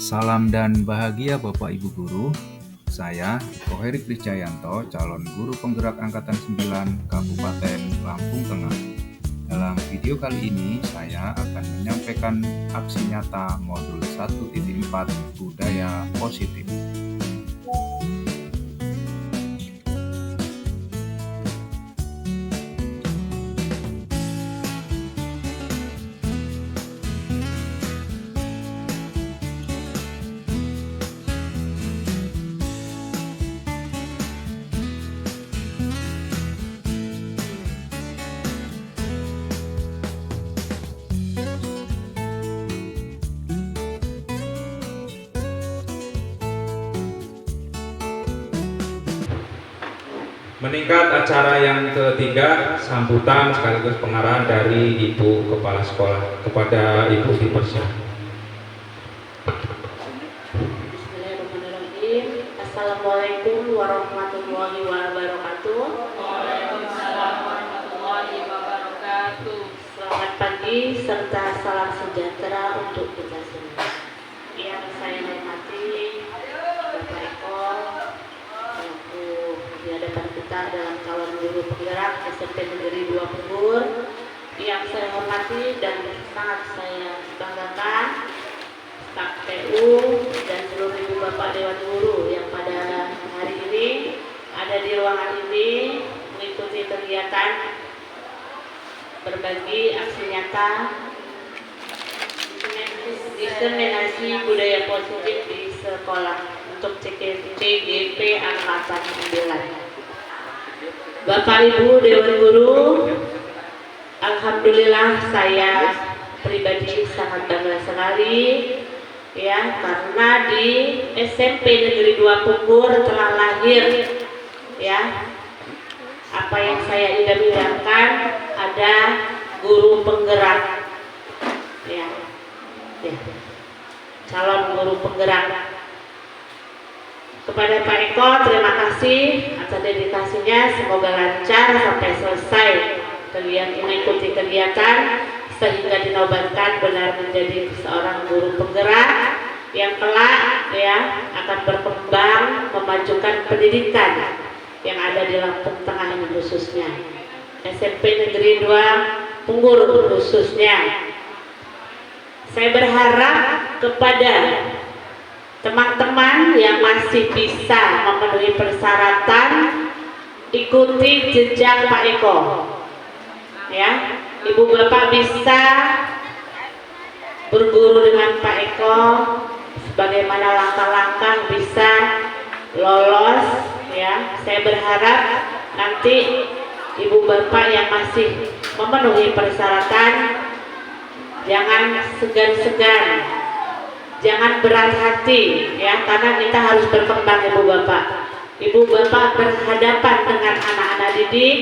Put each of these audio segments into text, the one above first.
Salam dan bahagia Bapak Ibu Guru. Saya Koherik Ricayanto, calon guru penggerak Angkatan 9 Kabupaten Lampung Tengah. Dalam video kali ini saya akan menyampaikan aksi nyata modul 1.4 budaya positif. Meningkat acara yang ketiga, sambutan sekaligus pengarahan dari Ibu Kepala Sekolah. Kepada Ibu dipersilakan. Bismillahirrahmanirrahim. Assalamualaikum warahmatullahi wabarakatuh. Waalaikumsalam warahmatullahi wabarakatuh. Selamat pagi serta salam sejahtera untuk kita semua. Yang saya hormati Bapak Eko, selaku di hadapan kita dalam calon guru penggerak SMP Negeri 2 Punggur. Yang saya hormati dan sangat saya banggakan staf PU dan seluruh ibu bapak dewan guru yang pada hari ini ada di ruangan ini mengikuti kegiatan berbagi aksi nyata diseminasi budaya positif di sekolah untuk CGP Angkatan 9. Bapak Ibu Dewan Guru, alhamdulillah saya pribadi sangat bangga sekali ya, karena di SMP Negeri 2 Punggur telah lahir ya apa yang saya idam-idamkan, ada guru penggerak ya, calon guru penggerak. Kepada Pak Eko terima kasih atas dedikasinya, semoga lancar sampai selesai mengikuti kegiatan sehingga dinobatkan benar menjadi seorang guru penggerak yang kelak ya akan berkembang memajukan pendidikan yang ada di Lampung Tengah ini khususnya SMP Negeri 2 Punggur khususnya. Saya berharap kepada teman-teman yang masih bisa memenuhi persyaratan ikuti jejak Pak Eko ya. Ibu bapak bisa berguru dengan Pak Eko, sebagaimana langkah-langkah bisa lolos ya. Saya berharap nanti ibu bapak yang masih memenuhi persyaratan jangan segan-segan, jangan berat hati ya, karena kita harus berkembang ibu bapak. Ibu bapak berhadapan dengan anak-anak didik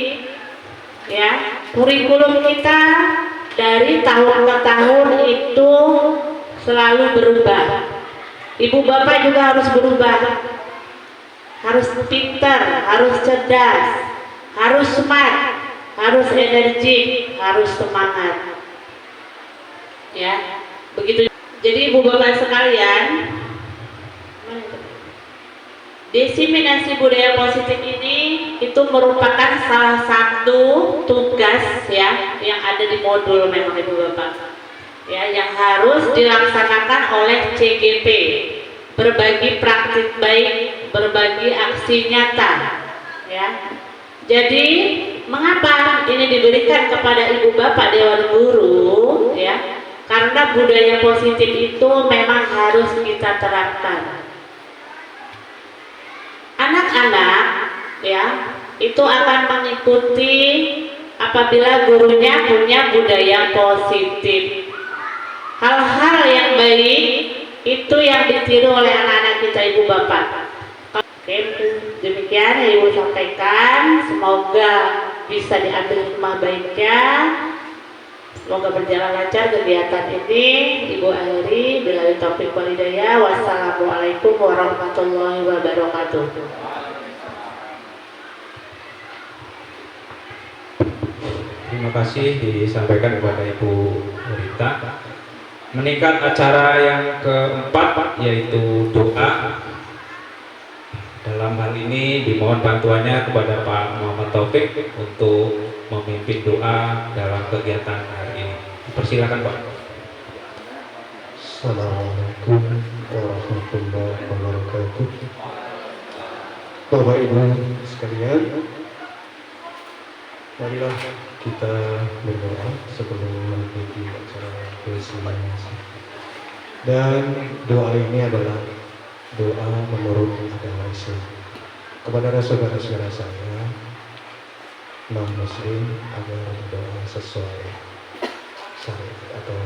ya. Kurikulum kita dari tahun ke tahun itu selalu berubah. Ibu bapak juga harus berubah, harus pintar, harus cerdas, harus smart, harus energik, harus semangat ya, begitu. Jadi ibu bapak sekalian, diseminasi budaya positif ini itu merupakan salah satu tugas ya yang ada di modul memang ibu bapak ya, yang harus dilaksanakan oleh CGP, berbagi praktik baik, berbagi aksi nyata ya. Jadi mengapa ini diberikan kepada ibu bapak dewan guru ya, karena budaya positif itu memang harus kita terapkan. Anak-anak ya itu akan mengikuti apabila gurunya punya budaya positif. Hal-hal yang baik itu yang ditiru oleh anak-anak kita ibu bapak. Oke, demikian yang ibu sampaikan, semoga bisa diambil hikmah baiknya, semoga berjalan lancar kegiatan ini. Ibu akhiri, billahi taufiq wal hidayah. Wassalamualaikum warahmatullahi wabarakatuh. Terima kasih disampaikan kepada Ibu Rita. meningkat acara yang keempat yaitu doa. Dalam hal ini dimohon bantuannya kepada Pak Muhammad Taufik untuk memimpin doa dalam kegiatan hari ini. Persilakan Pak. Assalamualaikum warahmatullahi wabarakatuh. Bapak Ibu sekalian, marilah kita berdoa sebelum mengikuti acara resolusi. Dan doa ini adalah doa menurut agama Islam. Kepada saudara-saudara saya non Muslim agar berdoa sesuai syariat atau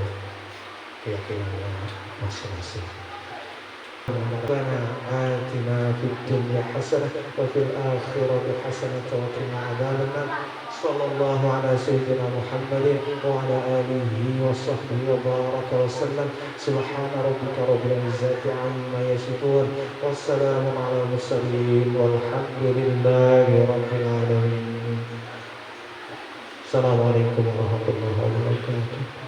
keyakinannya masing-masing. Rabbana atina fid dunya hasanah wa fil akhirati hasanah wa qina adzabannar. Sallallahu ala sayyidina Muhammadin wa ala alihi wa sahbihi wa baraka wa sallam. Subhana rabbika rabbil izzati amma yasifun. Wassalamu ala mursalin walhamdulillahi rabbil alamin. Assalamualaikum warahmatullahi wabarakatuh.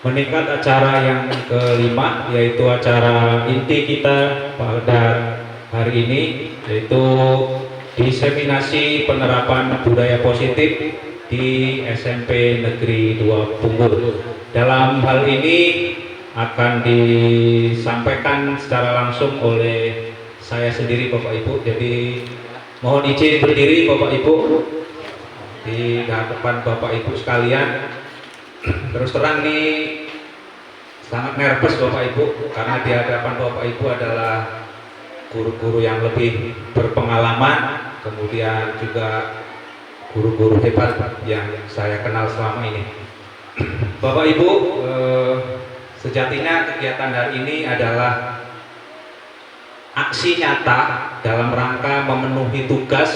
Meningkat acara yang kelima yaitu acara inti kita pada hari ini, yaitu diseminasi penerapan budaya positif di SMP Negeri 2 Punggul. Dalam hal ini akan disampaikan secara langsung oleh saya sendiri Bapak Ibu. Jadi mohon izin berdiri Bapak Ibu di hadapan Bapak Ibu sekalian. Terus terang nih sangat nervous Bapak Ibu, karena di hadapan Bapak Ibu adalah guru-guru yang lebih berpengalaman, kemudian juga guru-guru hebat yang saya kenal selama ini. Bapak Ibu, sejatinya kegiatan hari ini adalah aksi nyata dalam rangka memenuhi tugas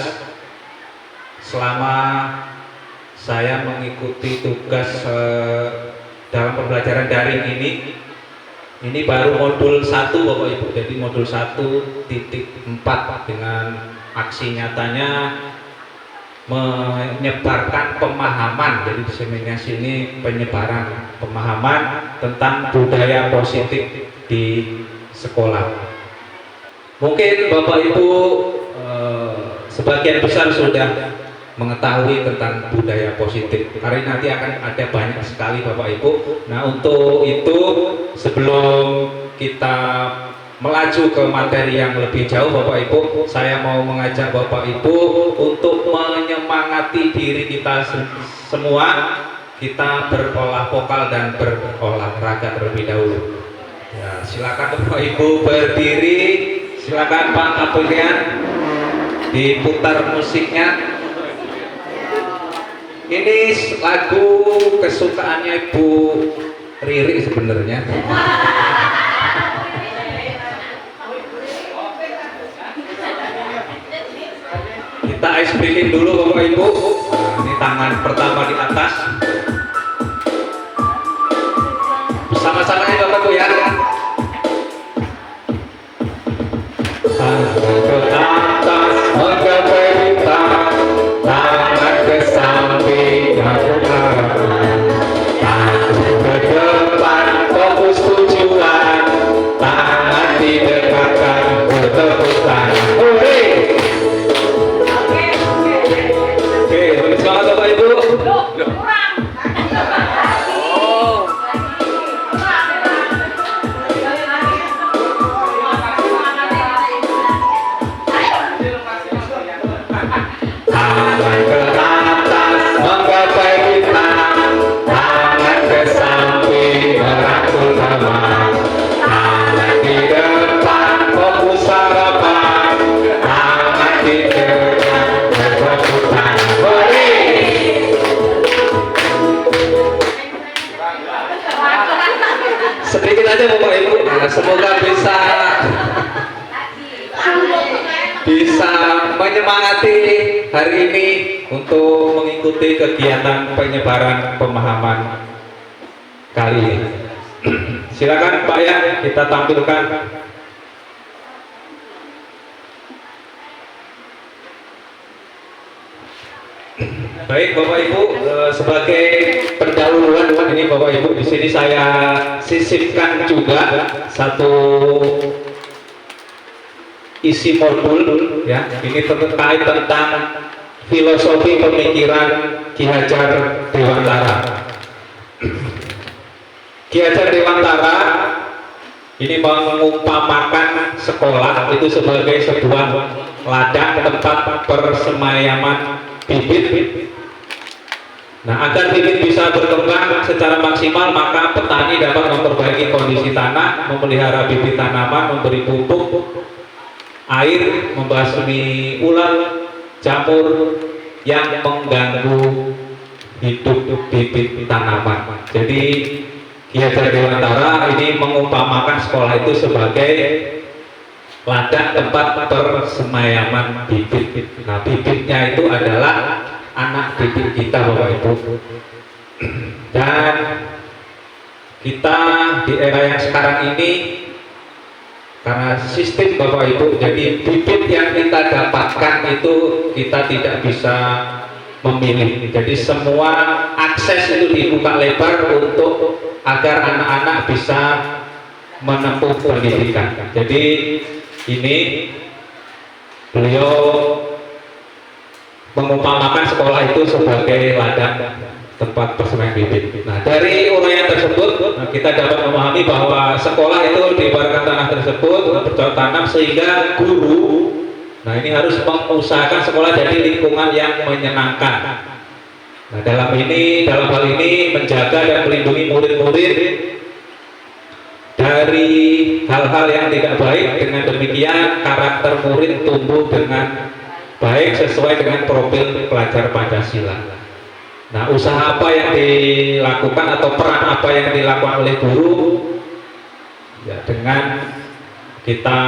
selama saya mengikuti tugas dalam pembelajaran daring ini. Ini baru modul 1 Bapak Ibu, jadi modul 1.4 dengan aksi nyatanya menyebarkan pemahaman. Jadi diseminasi ini penyebaran pemahaman tentang budaya positif di sekolah. Mungkin Bapak Ibu sebagian besar sudah mengetahui tentang budaya positif, karena nanti akan ada banyak sekali Bapak Ibu. Nah, untuk itu sebelum kita melaju ke materi yang lebih jauh Bapak Ibu, saya mau mengajak Bapak Ibu untuk menyemangati diri kita semua. Kita berolah vokal dan berolahraga terlebih dahulu. Ya, silakan Bapak Ibu berdiri. Silakan Pak Aprian diputar musiknya. Ini lagu kesukaannya Ibu Riri sebenarnya. Kita ice breaking dulu Bapak Ibu. Ini tangan pertama di atas. Bersama-sama ya Bapak Ibu ya. Tangan ke atas menggapai bintang, tangan ke samping aku arah, tangan ke depan fokus tujuan, tangan didekatkan bertepuk tangan. Oke, lebih semangat Bapak Ibu. Tangan ke atas menggapai bintang, tangan ke samping merangkul teman, tangan di depan fokus harapan, tangan di depan bertepuk tangan. Beri. Sedikit aja Bapak Ibu, semoga bisa menyemangati hari ini untuk mengikuti kegiatan penyebaran pemahaman kali ini. Silakan Pak ya, kita tampilkan. Baik Bapak Ibu, sebagai pendahuluan ini Bapak Ibu, di sini saya sisipkan juga satu isi modul ya. Ini terkait tentang filosofi pemikiran Ki Hajar Dewantara. Ki Hajar Dewantara ini mengumpamakan sekolah itu sebagai sebuah ladang tempat persemayaman bibit. Nah, agar bibit bisa berkembang secara maksimal, maka petani dapat memperbaiki kondisi tanah, memelihara bibit tanaman, memberi pupuk, air, membasmi ulat, jamur yang mengganggu hidup bibit tanaman. Jadi Ki Hajar Dewantara ini mengumpamakan sekolah itu sebagai ladang tempat persemayaman bibit. Nah, bibitnya itu adalah anak didik kita Bapak Ibu. Dan kita di era yang sekarang ini, karena sistem Bapak Ibu, jadi bibit yang kita dapatkan itu kita tidak bisa memilih. Jadi semua akses itu dibuka lebar untuk agar anak-anak bisa menempuh pendidikan. Jadi ini beliau mengumpamakan sekolah itu sebagai ladang tempat persemayaman bibit. Nah, dari uraian tersebut kita dapat memahami bahwa sekolah itu diibaratkan tanah tersebut bercocok tanam, sehingga guru ini harus mengusahakan sekolah jadi lingkungan yang menyenangkan. Nah, dalam hal ini menjaga dan melindungi murid-murid dari hal-hal yang tidak baik. Dengan demikian karakter murid tumbuh dengan baik sesuai dengan profil pelajar Pancasila. Nah, usaha apa yang dilakukan atau peran apa yang dilakukan oleh guru ya, dengan kita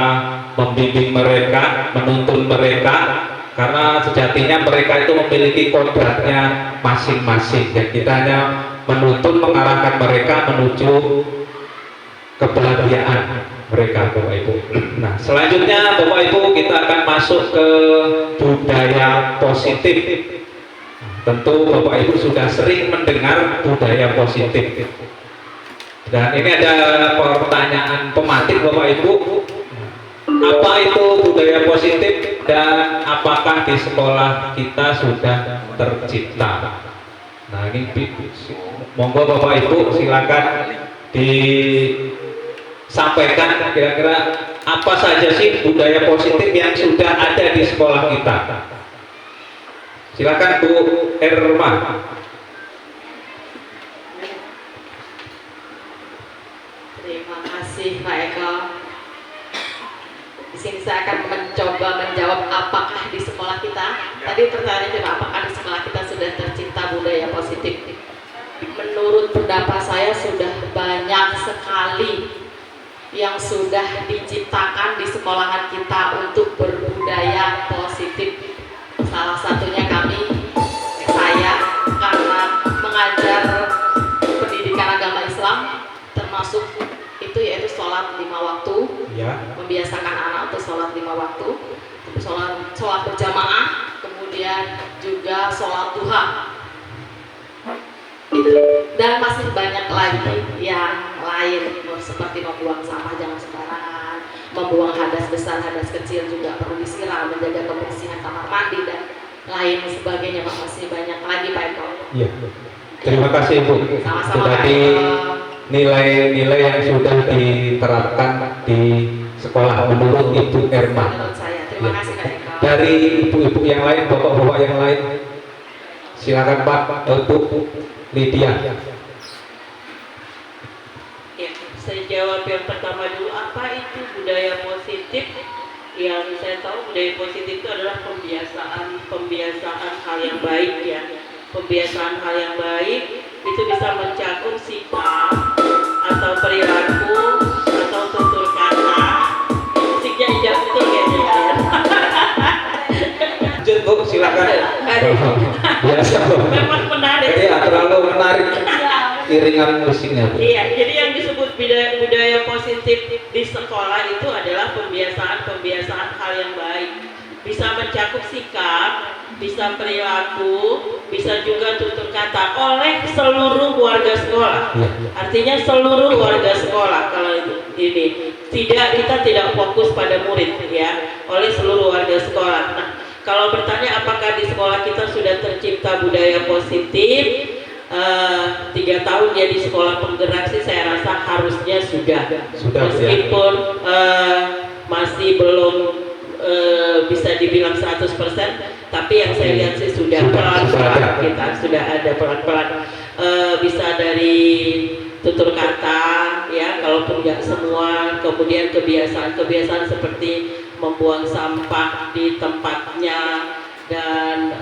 membimbing mereka, menuntun mereka, karena sejatinya mereka itu memiliki kodratnya masing-masing. Dan kita hanya menuntun, mengarahkan mereka menuju kebahagiaan mereka Bapak Ibu. Nah, selanjutnya Bapak Ibu kita akan masuk ke budaya positif. Tentu Bapak Ibu sudah sering mendengar budaya positif. Dan ini ada pertanyaan pematik Bapak Ibu. Apa itu budaya positif dan apakah di sekolah kita sudah tercipta? Nah, ini monggo Bapak Ibu silakan disampaikan kira-kira apa saja sih budaya positif yang sudah ada di sekolah kita. Silakan Bu Erma. Terima kasih Pak Eko. Di sini saya akan mencoba menjawab apakah di sekolah kita. Tadi pertanyaannya cuma apakah di sekolah kita sudah tercipta budaya positif. Menurut pendapat saya sudah banyak sekali yang sudah diciptakan di sekolahan kita untuk berbudaya positif. Salah satunya saya karena mengajar pendidikan agama Islam, termasuk itu yaitu sholat 5 waktu ya. Membiasakan anak untuk sholat 5 waktu, sholat berjamaah, kemudian juga sholat duha itu, dan masih banyak lagi yang lain seperti membuang sampah jangan sembarangan, membuang hadas besar, hadas kecil juga perlu disiram, menjaga kebersihan kamar mandi dan lain sebagainya. Masih banyak lagi Pak Eko. Iya. Terima kasih Bu. Sama-sama Tadi nilai-nilai yang sudah diterapkan di sekolah menurut Ibu Erma. Menurut saya. Terima kasih Pak Eko. Dari ibu-ibu yang lain, bapak-bapak yang lain, silakan Pak, Bu Lydia. Ya, saya jawab yang pertama dulu. Apa itu budaya positif? Yang saya tahu budaya positif itu adalah pembiasaan hal yang baik ya. Pembiasaan hal yang baik itu bisa mencakup sikap atau perilaku atau tutur kata. Musiknya indah betul kayaknya ya. Lanjut Bu, silakan. Biasa Bu. Memang menarik. Iya, terlalu menarik iringan musiknya Bu. Iya, jadi yang disebut budaya positif di sekolah itu adalah pembiasaan hal yang baik. Bisa mencakup sikap, bisa perilaku, bisa juga tutur kata oleh seluruh warga sekolah. Artinya seluruh warga sekolah kalau ini kita tidak fokus pada murid ya, oleh seluruh warga sekolah. Nah, kalau bertanya apakah di sekolah kita sudah tercipta budaya positif, 3 tahun dia di sekolah penggerak sih saya rasa harusnya sudah meskipun masih belum bisa dibilang 100%, tapi yang saya lihat sih sudah pelan-pelan kita sudah ada pelan-pelan bisa dari tutur kata ya, kalaupun nggak semua, kemudian kebiasaan seperti membuang sampah di tempatnya dan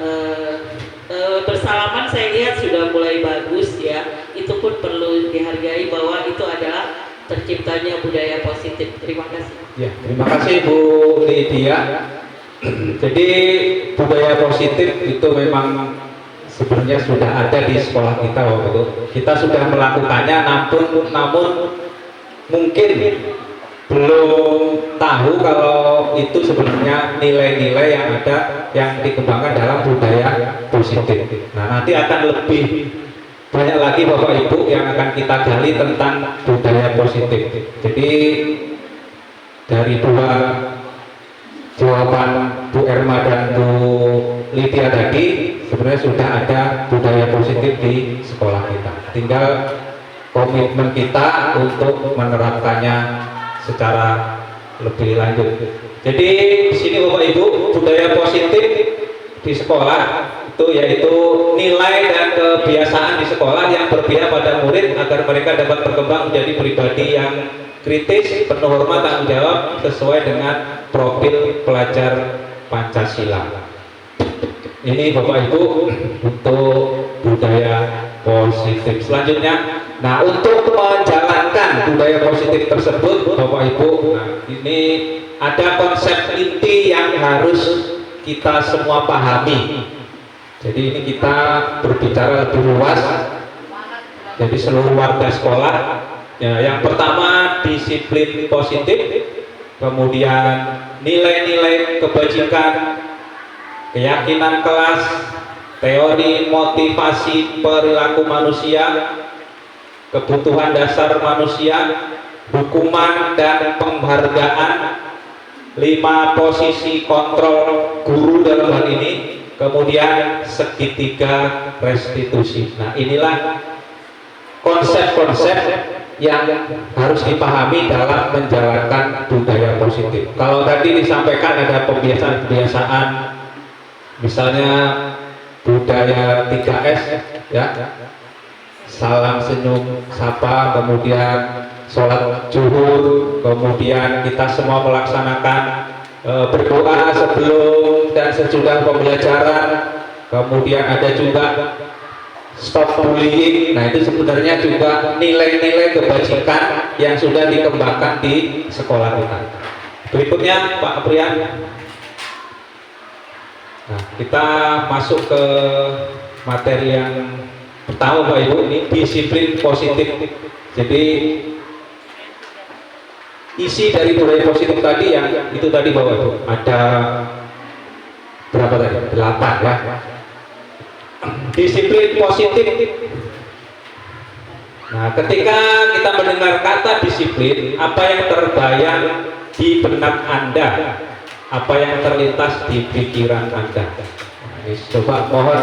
bersalaman saya lihat sudah mulai bagus ya. Itu pun perlu dihargai bahwa itu adalah terciptanya budaya positif. Terima kasih. Ya, terima kasih Bu Lydia. Jadi budaya positif itu memang sebenarnya sudah ada di sekolah kita waktu itu. Kita sudah melakukannya, namun mungkin belum tahu kalau itu sebenarnya nilai-nilai yang ada yang dikembangkan dalam budaya positif. Nah, nanti akan lebih banyak lagi Bapak Ibu yang akan kita gali tentang budaya positif. Jadi dari dua jawaban Bu Erma dan Bu Lydia tadi sebenarnya sudah ada budaya positif di sekolah kita. Tinggal komitmen kita untuk menerapkannya secara lebih lanjut. Jadi di sini Bapak Ibu, budaya positif di sekolah itu yaitu nilai dan kebiasaan di sekolah yang berpihak pada murid agar mereka dapat berkembang menjadi pribadi yang kritis, penuh hormat, tanggung jawab sesuai dengan profil pelajar Pancasila. Ini Bapak Ibu untuk budaya positif. Selanjutnya, nah untuk menjalankan budaya positif tersebut Bapak Ibu, nah ini ada konsep inti yang harus kita semua pahami. Jadi ini kita berbicara lebih luas. Jadi seluruh warga sekolah. Ya, yang pertama disiplin positif, kemudian nilai-nilai kebajikan, keyakinan kelas, teori motivasi perilaku manusia, kebutuhan dasar manusia, hukuman dan penghargaan, 5 posisi kontrol guru dalam hal ini, kemudian segitiga restitusi. Nah, inilah konsep-konsep yang harus dipahami dalam menjalankan budaya positif. Kalau tadi disampaikan ada kebiasaan-kebiasaan, misalnya budaya 3S ya, salam senyum sapa, kemudian sholat zuhur, kemudian kita semua melaksanakan berdoa sebelum dan sesudah pembelajaran, kemudian ada juga stop bullying. Nah, itu sebenarnya juga nilai-nilai kebajikan yang sudah dikembangkan di sekolah kita. Berikutnya Pak Aprian. Nah, kita masuk ke materi yang pertama Pak Ibu, ini disiplin positif. Jadi isi dari budaya positif tadi yang itu tadi Bapak Ibu, ada berapa tadi? 8 ya. Disiplin positif. Nah, ketika kita mendengar kata disiplin, apa yang terbayang di benak Anda? Apa yang terlintas di pikiran Anda? Nah, ini coba mohon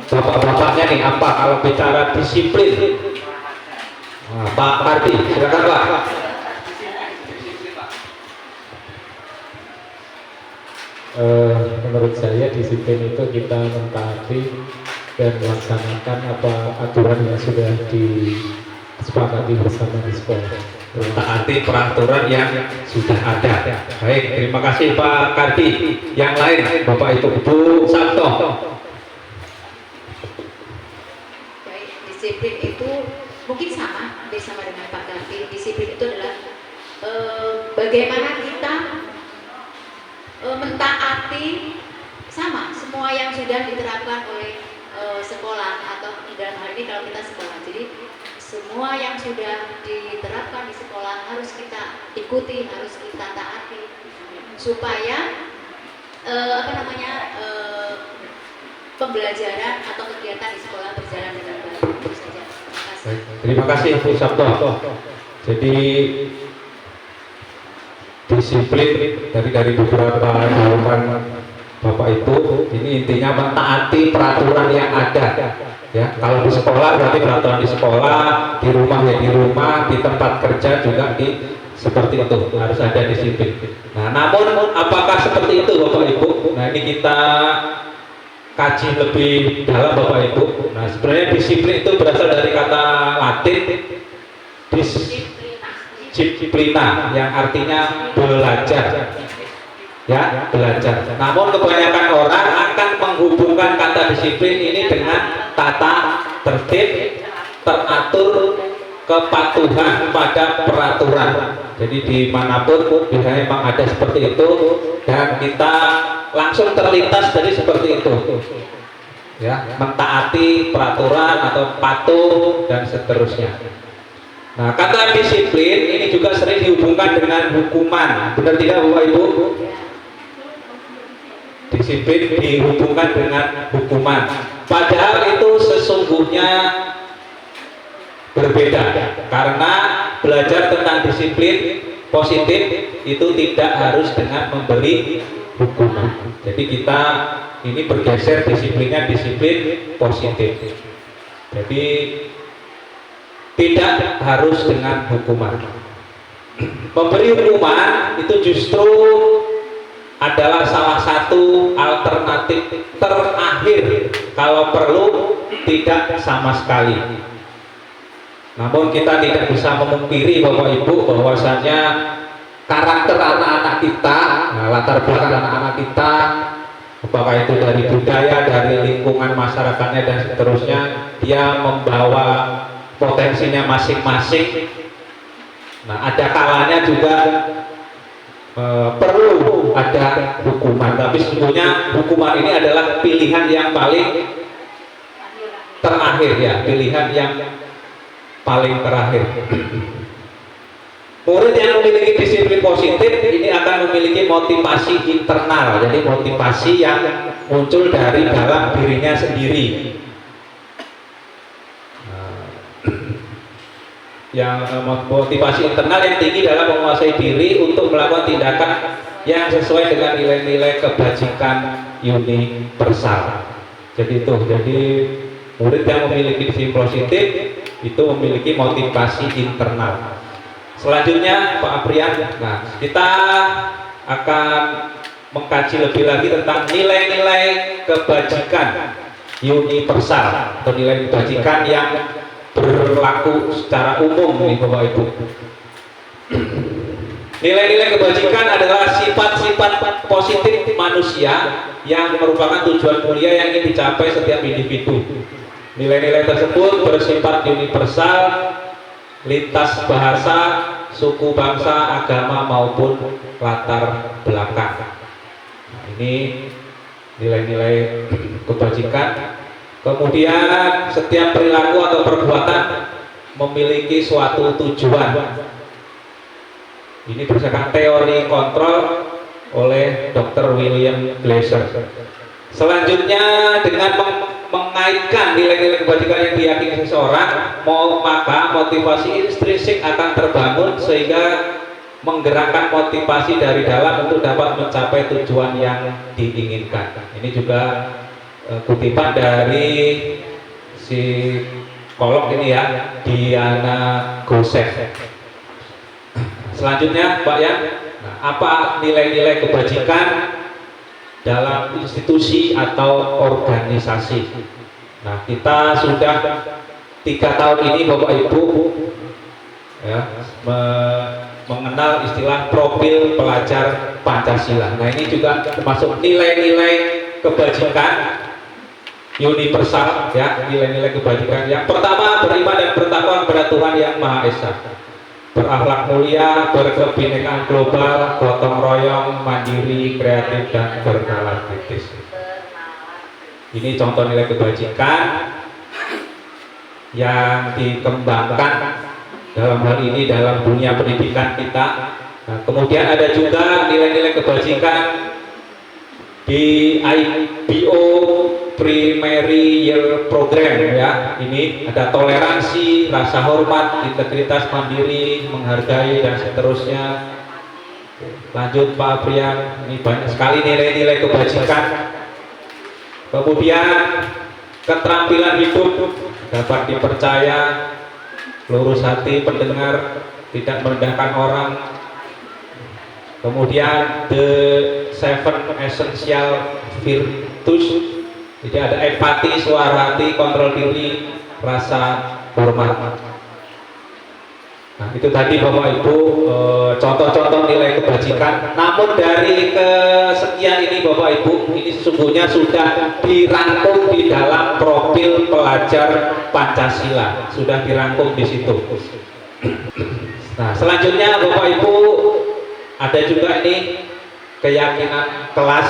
bapak-bapaknya nih, apa kalau bicara disiplin? Nah, Pak Kardi, silakan Pak. Menurut saya disiplin itu kita mentaati dan melaksanakan apa aturan yang sudah disepakati bersama di sekolah. Mentaati peraturan yang sudah ada. Baik, terima kasih Pak Kardi. Yang lain Bapak Ibu Sabto. Baik, disiplin itu mungkin sama, hampir sama dengan Pak Kardi. Disiplin itu adalah bagaimana kita mentaati sama semua yang sudah diterapkan oleh sekolah, atau dalam hal ini kalau kita sekolah, jadi semua yang sudah diterapkan di sekolah harus kita ikuti, harus kita taati supaya pembelajaran atau kegiatan di sekolah berjalan dengan baik. Itu saja. Terima kasih. Terima kasih Bu Sabto. Jadi disiplin dari beberapa jawaban Bapak Ibu, ini intinya mentaati peraturan yang ada. Ya, kalau di sekolah berarti peraturan di sekolah, di rumah ya di rumah, di tempat kerja juga seperti itu, harus ada disiplin. Nah, namun apakah seperti itu Bapak Ibu? Nah, ini kita kaji lebih dalam Bapak Ibu. Nah, sebenarnya disiplin itu berasal dari kata Latin disiplina yang artinya belajar. Ya, belajar. Namun kebanyakan orang akan menghubungkan kata disiplin ini dengan tata tertib, teratur, kepatuhan pada peraturan. Jadi dimanapun biasanya memang ada seperti itu dan kita langsung terlintas dari seperti itu. Ya, mentaati peraturan atau patuh dan seterusnya. Nah, kata disiplin ini juga sering dihubungkan dengan hukuman. Benar tidak Bapak Ibu? Disiplin dihubungkan dengan hukuman. Padahal itu sesungguhnya berbeda. Karena belajar tentang disiplin positif itu tidak harus dengan memberi hukuman. Jadi kita ini bergeser disiplinnya disiplin positif. Jadi tidak harus dengan hukuman. Memberi hukuman itu justru adalah salah satu alternatif terakhir kalau perlu tidak sama sekali. Namun kita tidak bisa memungkiri Bapak Ibu bahwasanya karakter anak-anak kita, nah, latar belakang anak-anak kita, apakah itu dari budaya, dari lingkungan masyarakatnya dan seterusnya, dia membawa potensinya masing-masing. Nah, ada kalanya juga perlu ada hukuman, tapi sesungguhnya hukuman ini adalah pilihan yang paling terakhir ya, pilihan yang paling terakhir. Murid yang memiliki disiplin positif ini akan memiliki motivasi internal, jadi motivasi yang muncul dari dalam dirinya sendiri. Yang motivasi internal yang tinggi dalam menguasai diri untuk melakukan tindakan yang sesuai dengan nilai-nilai kebajikan universal. Jadi itu, jadi murid yang memiliki disiplin positif itu memiliki motivasi internal. Selanjutnya Pak Aprian, nah kita akan mengkaji lebih lagi tentang nilai-nilai kebajikan universal atau nilai kebajikan yang berlaku secara umum nih Bapak Ibu. Nilai-nilai kebajikan adalah sifat-sifat positif manusia yang merupakan tujuan mulia yang ingin dicapai setiap individu. Nilai-nilai tersebut bersifat universal, lintas bahasa, suku, bangsa, agama maupun latar belakang. Nah, ini nilai-nilai kebajikan. Kemudian setiap perilaku atau perbuatan memiliki suatu tujuan. Ini berdasarkan teori kontrol oleh Dr. William Glasser. Selanjutnya dengan mengaitkan nilai-nilai kebajikan yang diyakini seseorang, maka motivasi intrinsik akan terbangun sehingga menggerakkan motivasi dari dalam untuk dapat mencapai tujuan yang diinginkan. Ini juga kutipan dari si kolok ini ya, Diana Gosek. Selanjutnya Pak ya, nah, apa nilai-nilai kebajikan dalam institusi atau organisasi? Nah, kita sudah 3 tahun ini Bapak Ibu ya, mengenal istilah profil pelajar Pancasila. Nah, ini juga termasuk nilai-nilai kebajikan universal ya, nilai-nilai kebajikan. Yang pertama, beriman dan bertakwa kepada Tuhan yang Maha Esa, berakhlak mulia, berkebinekaan global, gotong royong, mandiri, kreatif dan bernalar kritis. Ini contoh nilai kebajikan yang dikembangkan dalam hal ini dalam dunia pendidikan kita. Nah, kemudian ada juga nilai-nilai kebajikan di IBO Primary Year Program ya. Ini ada toleransi, rasa hormat, integritas, mandiri, menghargai dan seterusnya. Lanjut Pak Aprian, ini banyak sekali nilai-nilai kebajikan. Kemudian keterampilan hidup, dapat dipercaya, lurus hati, pendengar, tidak merendahkan orang. Kemudian the 7 essential virtues, jadi ada empati, suara hati, kontrol diri, rasa hormat. Nah, itu tadi Bapak Ibu contoh-contoh nilai kebajikan. Namun dari kesekian ini Bapak Ibu, ini sesungguhnya sudah dirangkum di dalam profil pelajar Pancasila, sudah dirangkum di situ. Nah, selanjutnya Bapak Ibu ada juga ini keyakinan kelas.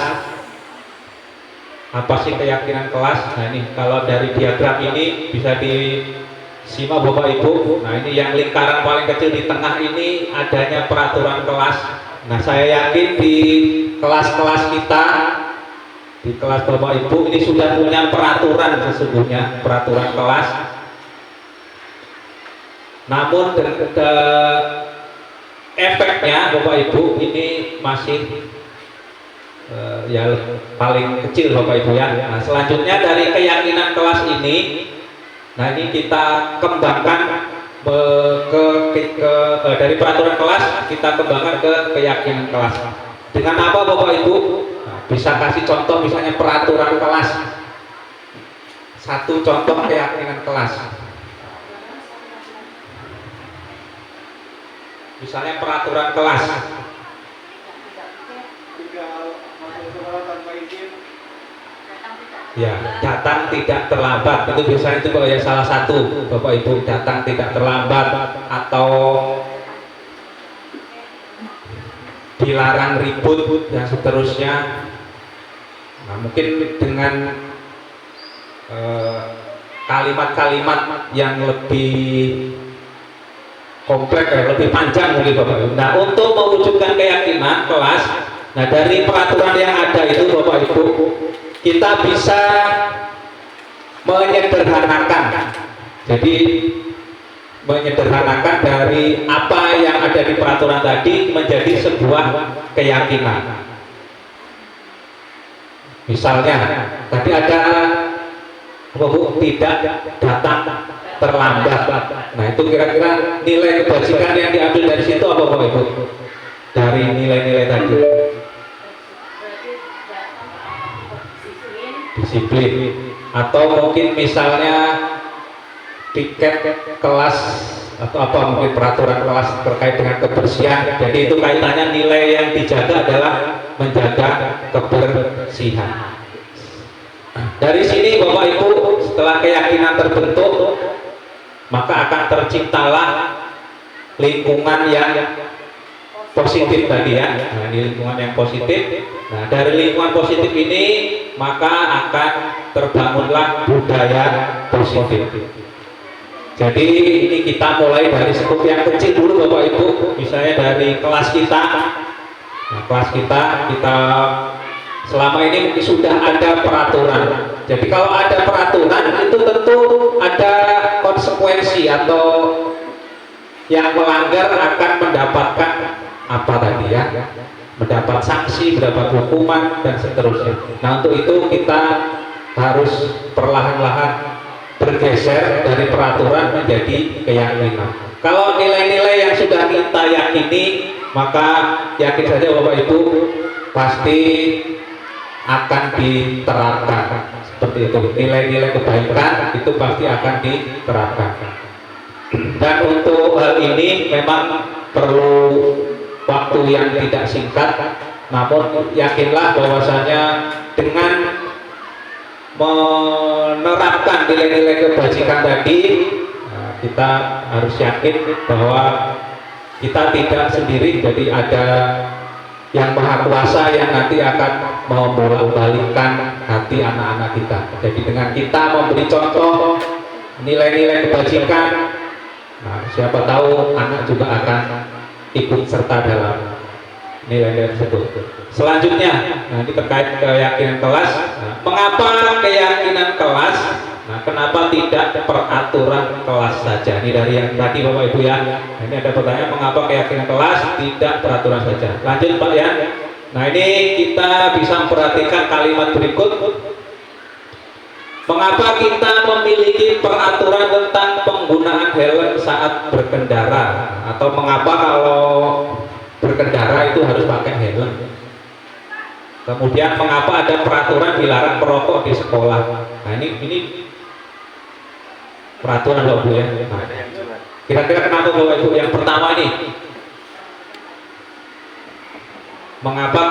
Apa sih keyakinan kelas? Nah, ini kalau dari diagram ini bisa disimak Bapak Ibu. Nah, ini yang lingkaran paling kecil di tengah ini adanya peraturan kelas. Nah, saya yakin di kelas-kelas kita, di kelas Bapak Ibu ini sudah punya peraturan, sesungguhnya peraturan kelas. Namun efeknya Bapak Ibu ini masih ya paling kecil Bapak Ibu ya. Nah, selanjutnya dari keyakinan kelas ini, nah ini kita kembangkan dari peraturan kelas kita kembangkan ke keyakinan kelas. Dengan apa Bapak Ibu? Nah, bisa kasih contoh misalnya peraturan kelas. Satu contoh keyakinan kelas. Misalnya peraturan kelas. Ya, datang tidak terlambat. Itu biasanya itu kalau ya salah satu Bapak Ibu, datang tidak terlambat atau dilarang ribut dan seterusnya. Nah, mungkin dengan kalimat-kalimat yang lebih kompleks, lebih panjang mungkin Bapak Ibu. Nah, untuk mewujudkan keyakinan kelas, nah dari peraturan yang ada itu Bapak Ibu, kita bisa menyederhanakan. Jadi menyederhanakan dari apa yang ada di peraturan tadi menjadi sebuah keyakinan. Misalnya tadi ada Bu, tidak datang terlambat. Nah, itu kira-kira nilai kebajikan yang diambil dari situ apa Bapak Ibu? Dari nilai-nilai tadi. Disiplin. Atau mungkin misalnya tiket kelas atau apa mungkin peraturan kelas terkait dengan kebersihan. Jadi itu kaitannya nilai yang dijaga adalah menjaga kebersihan. Dari sini Bapak Ibu, setelah keyakinan terbentuk, maka akan terciptalah lingkungan yang positif tadi ya. Nah, ini lingkungan yang positif. Nah, dari lingkungan positif ini maka akan terbangunlah budaya positif. Jadi ini kita mulai dari skup yang kecil dulu Bapak Ibu, misalnya dari kelas kita. Nah, kelas kita selama ini mungkin sudah ada peraturan. Jadi kalau ada peraturan itu tentu ada konsekuensi atau yang melanggar akan mendapatkan apa tadi ya, mendapat sanksi, mendapat hukuman dan seterusnya. Nah, untuk itu kita harus perlahan-lahan bergeser dari peraturan menjadi keyakinan. Kalau nilai-nilai yang sudah kita yakini, maka yakin saja Bapak Ibu pasti akan diterapkan seperti itu. Nilai-nilai kebaikan itu pasti akan diterapkan. Dan untuk hal ini memang perlu waktu yang tidak singkat, namun yakinlah bahwasanya dengan menerapkan nilai-nilai kebajikan tadi, kita harus yakin bahwa kita tidak sendiri. Jadi ada yang Maha Kuasa yang nanti akan membolak-balikkan hati anak-anak kita. Jadi dengan kita memberi contoh nilai-nilai kebajikan, nah, siapa tahu anak juga akan ikut serta dalam nilai-nilai tersebut. Selanjutnya, nah ini terkait keyakinan kelas. Nah, mengapa keyakinan kelas? Nah, kenapa tidak peraturan kelas saja? Ini dari yang tadi Bapak Ibu ya. Nah, ini ada pertanyaan, mengapa keyakinan kelas tidak peraturan saja? Lanjut Pak ya. Nah, ini kita bisa memperhatikan kalimat berikut. Mengapa kita memiliki peraturan tentang penggunaan helm saat berkendara? Atau mengapa kalau berkendara itu harus pakai helm? Kemudian mengapa ada peraturan dilarang merokok di sekolah? Nah, ini peraturan Bapak Ibu ya. Nah, kira-kira kenapa Bapak Ibu? Yang pertama ini, mengapa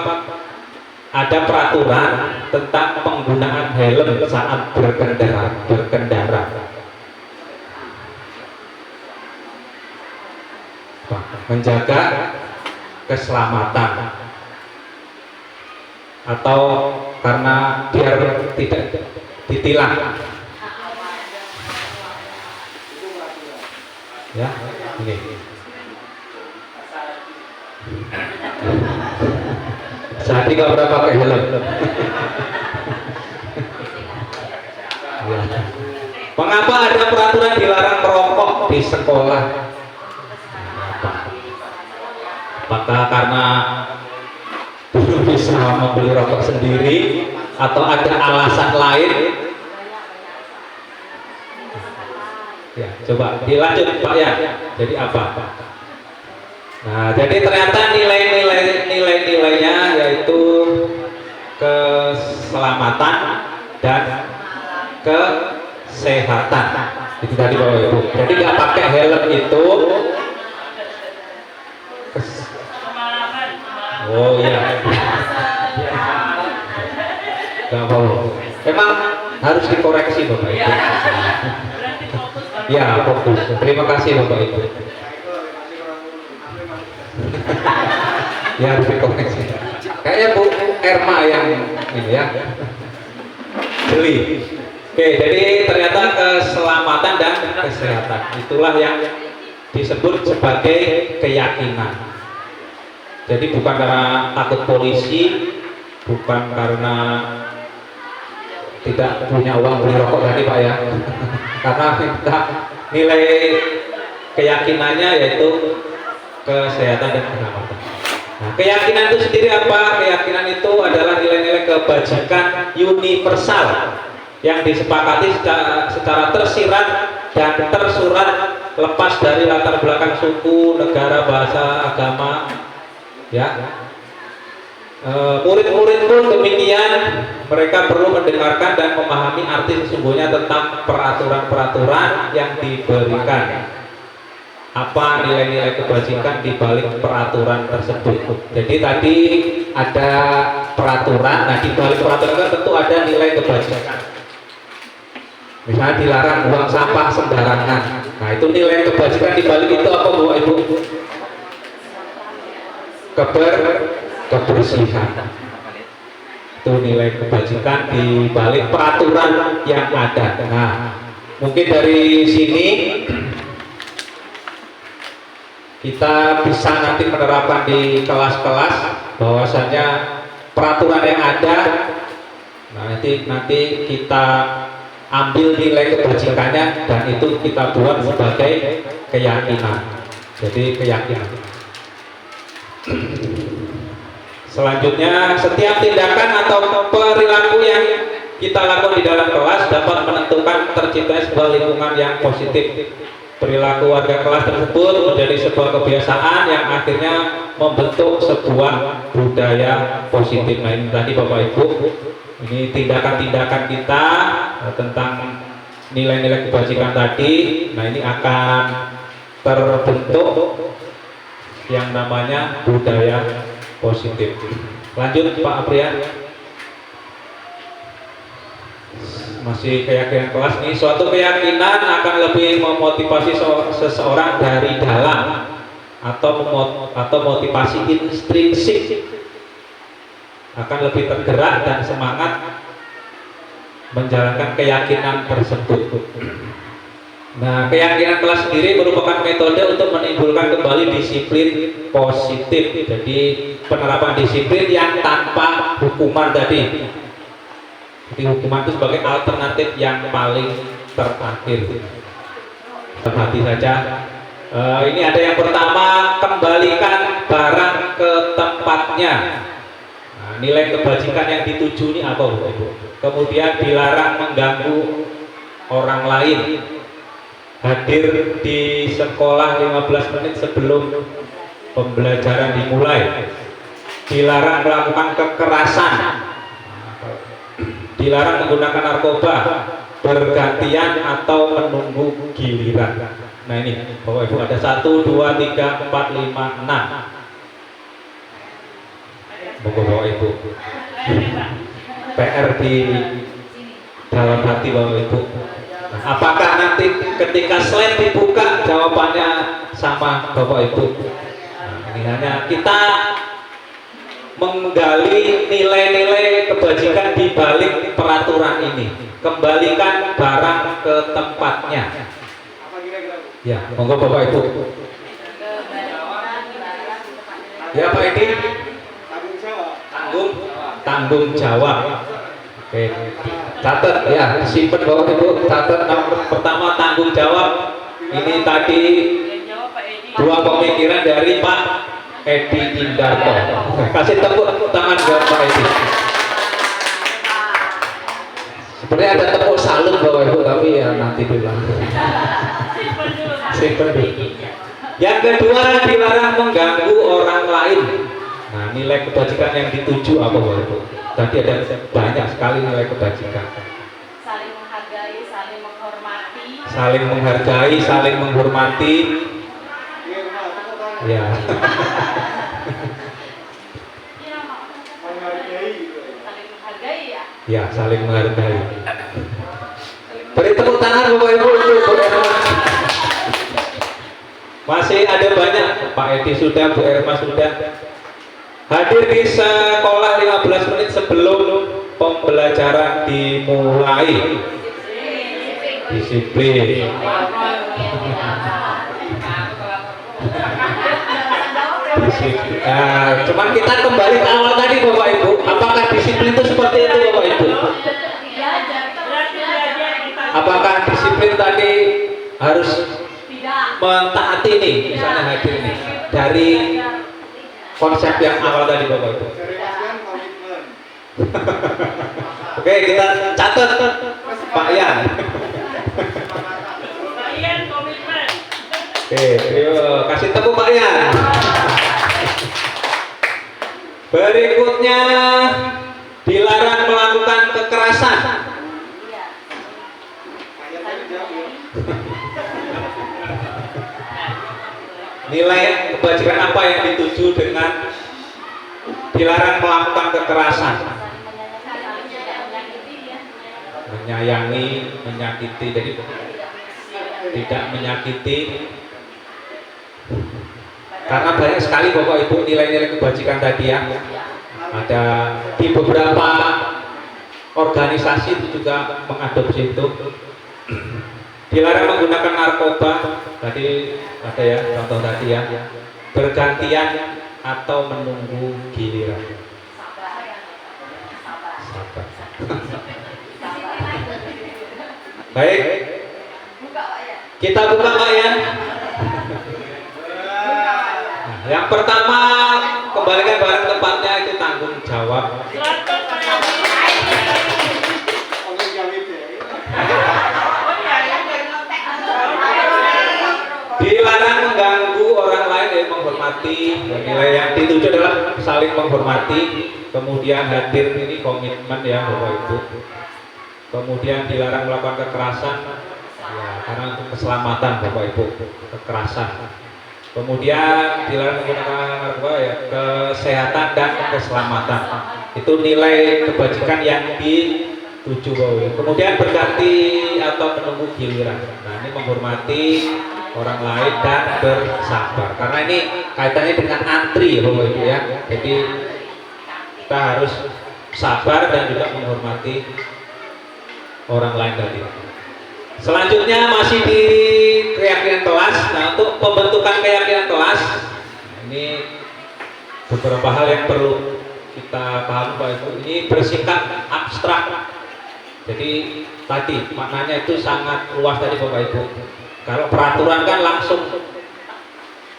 ada peraturan tentang penggunaan helm saat berkendara? Menjaga keselamatan, atau karena biar tidak ditilang ya. Ini saat ini nggak pernah pakai helm. Ya. Mengapa ada peraturan dilarang merokok di sekolah? Apakah karena belum bisa membeli rokok sendiri atau ada alasan lain? Ya, coba dilanjut Pak ya. Jadi apa? Nah, jadi ternyata nilainya yaitu keselamatan dan kesehatan. Itu tadi Bapak Ibu. Jadi nggak pakai helm itu. Oh iya. Gak mau. Emang harus dikoreksi Bapak Ibu. Ya, fokus. Terima kasih Bapak Ibu. Ya, harus dikoreksi. Kayaknya Bu Erma yang ini ya. Jeli. Oke, jadi ternyata keselamatan dan kesehatan itulah yang disebut sebagai keyakinan. Jadi bukan karena takut polisi, bukan karena tidak punya uang beli rokok tadi Pak ya. Karena kita nilai keyakinannya yaitu kesehatan dan keselamatan. Nah, keyakinan itu sendiri apa? Keyakinan itu adalah nilai-nilai kebajikan universal yang disepakati secara tersirat dan tersurat, lepas dari latar belakang suku, negara, bahasa, agama. Ya, murid-murid pun demikian, mereka perlu mendengarkan dan memahami arti sesungguhnya tentang peraturan-peraturan yang diberikan. Apa nilai-nilai kebajikan di balik peraturan tersebut? Jadi tadi ada peraturan, nah di balik peraturan kan tentu ada nilai kebajikan. Misalnya dilarang buang sampah sembarangan. Nah itu nilai kebajikan di balik itu apa Bu Ibu? Kebersihan. Itu nilai kebajikan di balik peraturan yang ada. Nah, mungkin dari sini kita bisa nanti menerapkan di kelas-kelas bahwasanya peraturan yang ada, nah nanti kita ambil nilai kebajikannya dan itu kita buat sebagai keyakinan. Jadi keyakinan. Selanjutnya, setiap tindakan atau perilaku yang kita lakukan di dalam kelas dapat menentukan terciptanya sebuah lingkungan yang positif. Perilaku warga kelas tersebut menjadi sebuah kebiasaan yang akhirnya membentuk sebuah budaya positif. Nah ini tadi Bapak Ibu, ini tindakan-tindakan kita tentang nilai-nilai kebajikan tadi. Nah ini akan terbentuk yang namanya budaya positif. Lanjut Pak Aprian. Masih keyakinan kelas nih, suatu keyakinan akan lebih memotivasi seseorang dari dalam atau motivasi intrinsik, akan lebih tergerak dan semangat menjalankan keyakinan tersebut. Nah, keyakinan kelas sendiri merupakan metode untuk menimbulkan kembali disiplin positif. Jadi penerapan disiplin yang tanpa hukuman tadi. Jadi hukuman itu sebagai alternatif yang paling terakhir. Perhati saja. Ini ada yang pertama, kembalikan barang ke tempatnya. Nah, nilai kebajikan yang dituju ini apa, Bu Ibu? Kemudian dilarang mengganggu orang lain. Hadir di sekolah 15 menit sebelum pembelajaran dimulai. Dilarang melakukan kekerasan. Dilarang menggunakan narkoba, bergantian atau menunggu giliran. Nah ini Bapak Ibu ada 1, 2, 3, 4, 5, 6. Bapak Ibu PR di dalam hati Bapak Ibu. Nah, apakah nanti ketika slide dibuka jawabannya sama Bapak Ibu? Nah, ini hanya kita menggali nilai-nilai kebajikan di balik peraturan ini. Kembalikan barang ke tempatnya. Ya, monggo Bapak Ibu. Ya Pak Edi. Tanggung jawab. Oke, catat ya, simpen Bapak Ibu. Catat nomor pertama tanggung jawab. Ini tadi dua pemikiran dari Pak Edi Indarto. Kasih tepuk tangan buat Pak Edi. Sebenarnya ada tepuk salut Bapak Ibu, tapi ya nanti dulu. Simpen dulu. Yang kedua, dilarang mengganggu orang lain. Nah, nilai kebajikan yang dituju apa Bapak Ibu? Tadi ada banyak sekali nilai kebajikan. Saling menghargai, saling menghormati. Saling menghargai, saling menghormati. Ya. Saling menghargai ya. Ya, saling menghargai. Beri tepuk tangan Bapak Ibu untuk Bu Erma. Masih ada banyak, Pak Edi sudah, Bu Erma sudah. Hadir di sekolah 15 menit sebelum pembelajaran dimulai. Disiplin. Nah, cuman kita kembali ke awal tadi Bapak Ibu. Apakah disiplin itu seperti itu Bapak Ibu? Apakah disiplin tadi harus mentaati nih, misalnya hadir nih dari konsep yang awal tadi Bapak Ibu? Oke, kita catat Pak Yan. Oke, yuk kasih tepuk Pak Yan. Berikutnya, dilarang melakukan kekerasan. Nilai kebajikan apa yang dituju dengan dilarang melakukan kekerasan? Menyayangi, menyakiti, jadi tidak menyakiti. Karena banyak sekali Bapak Ibu nilai-nilai kebajikan tadi ya. Ada di beberapa organisasi itu juga mengadopsi itu. Dilarang menggunakan narkoba, tadi ada ya contoh tadi ya. Bergantian atau menunggu giliran. Sabar. Baik. Kita buka Pak ya. Yang pertama, kembalikan barang tempatnya, itu tanggung jawab. Dilarang mengganggu orang lain dan menghormati. Nilai yang dituju adalah saling menghormati. Kemudian hadir ini komitmen ya Bapak Ibu. Kemudian dilarang melakukan kekerasan, ya, karena untuk keselamatan Bapak Ibu, kekerasan. Kemudian dilarang menggunakan narkoba ya, kesehatan dan keselamatan. Itu nilai kebajikan yang dituju Bapak Ibu. Kemudian berganti atau menunggu giliran. Nah, ini menghormati orang lain dan bersabar. Karena ini kaitannya dengan antri ya Bapak Ibu ya. Jadi kita harus sabar dan juga menghormati orang lain tadi. Selanjutnya masih di keyakinan kelas. Nah, untuk pembentukan keyakinan kelas, ini beberapa hal yang perlu kita pahami Bapak Ibu. Ini bersingkat abstrak. Jadi tadi maknanya itu sangat luas tadi Bapak Ibu. Kalau peraturan kan langsung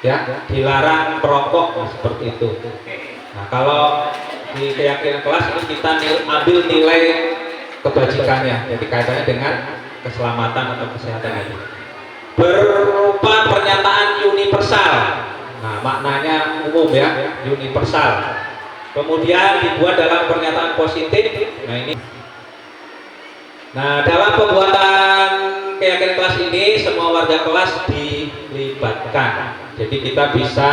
ya dilarang perokok, nah, seperti itu. Nah, kalau di keyakinan kelas ini kita ambil nilai kebajikannya, jadi kaitannya dengan keselamatan atau kesehatan itu berupa pernyataan universal. Nah, maknanya umum ya, universal. Kemudian dibuat dalam pernyataan positif. Nah, ini. Nah, dalam pembuatan keyakinan kelas ini semua warga kelas dilibatkan. Jadi kita bisa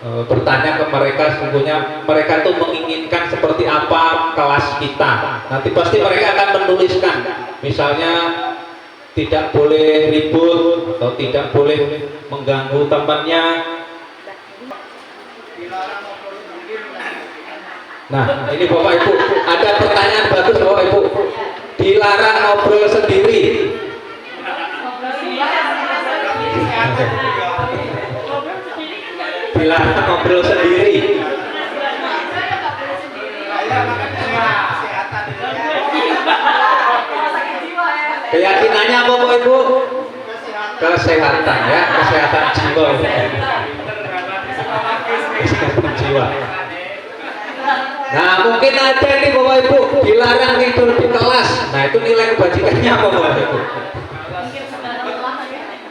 bertanya ke mereka, sesungguhnya mereka tuh menginginkan seperti apa kelas kita. Nanti pasti mereka akan menuliskan, misalnya tidak boleh ribut atau tidak boleh mengganggu temannya. Nah, ini Bapak Ibu, ada pertanyaan bagus Bapak Ibu. Dilarang ngobrol sendiri. Dilarang ngobrol sendiri. Keyakinannya apa Bapak Ibu? Kesehatan ya, kesehatan jiwa. Kesehatan jiwa. Nah, mungkin ada nih Bapak Ibu dilarang tidur di kelas. Nah, itu nilai kebajikannya apa Bapak Ibu?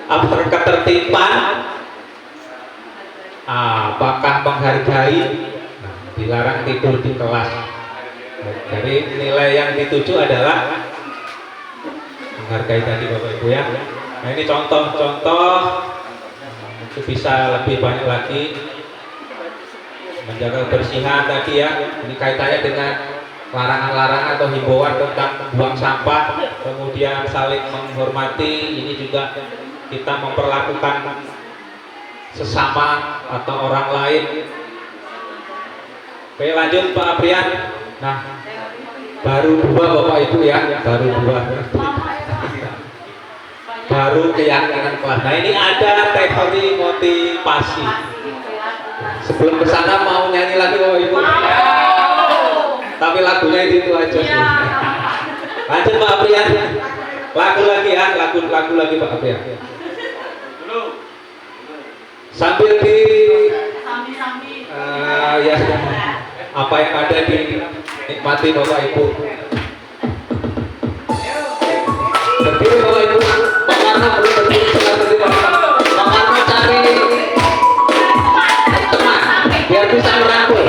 Apa ketertiban? Apakah menghargai? Nah, dilarang tidur di kelas. Jadi nilai yang dituju adalah menghargai tadi Bapak Ibu ya. Nah, ini contoh-contoh, itu bisa lebih banyak lagi. Menjaga kebersihan tadi ya, ini kaitannya dengan larangan-larangan atau himbauan tentang buang sampah, kemudian saling menghormati. Ini juga kita memperlakukan sesama atau orang lain. Oke, lanjut Pak Aprian. Nah, baru dua Bapak Ibu ya, baru dua. Baru keyakinan kelas. Nah, ini ada teori motivasi. Sebelum ke sana mau nyanyi lagi Bapak Ibu? Tapi lagunya itu aja sih. Lanjut Pak Aprian. Lagu lagi ya, lagu lagi Pak Aprian. Sambil di ya apa yang ada dinikmati Bapak Ibu. Berdiri Bapak Ibu. Pak Karno belum berdiri, berdiri Pak Karno cari teman biar bisa merangkul.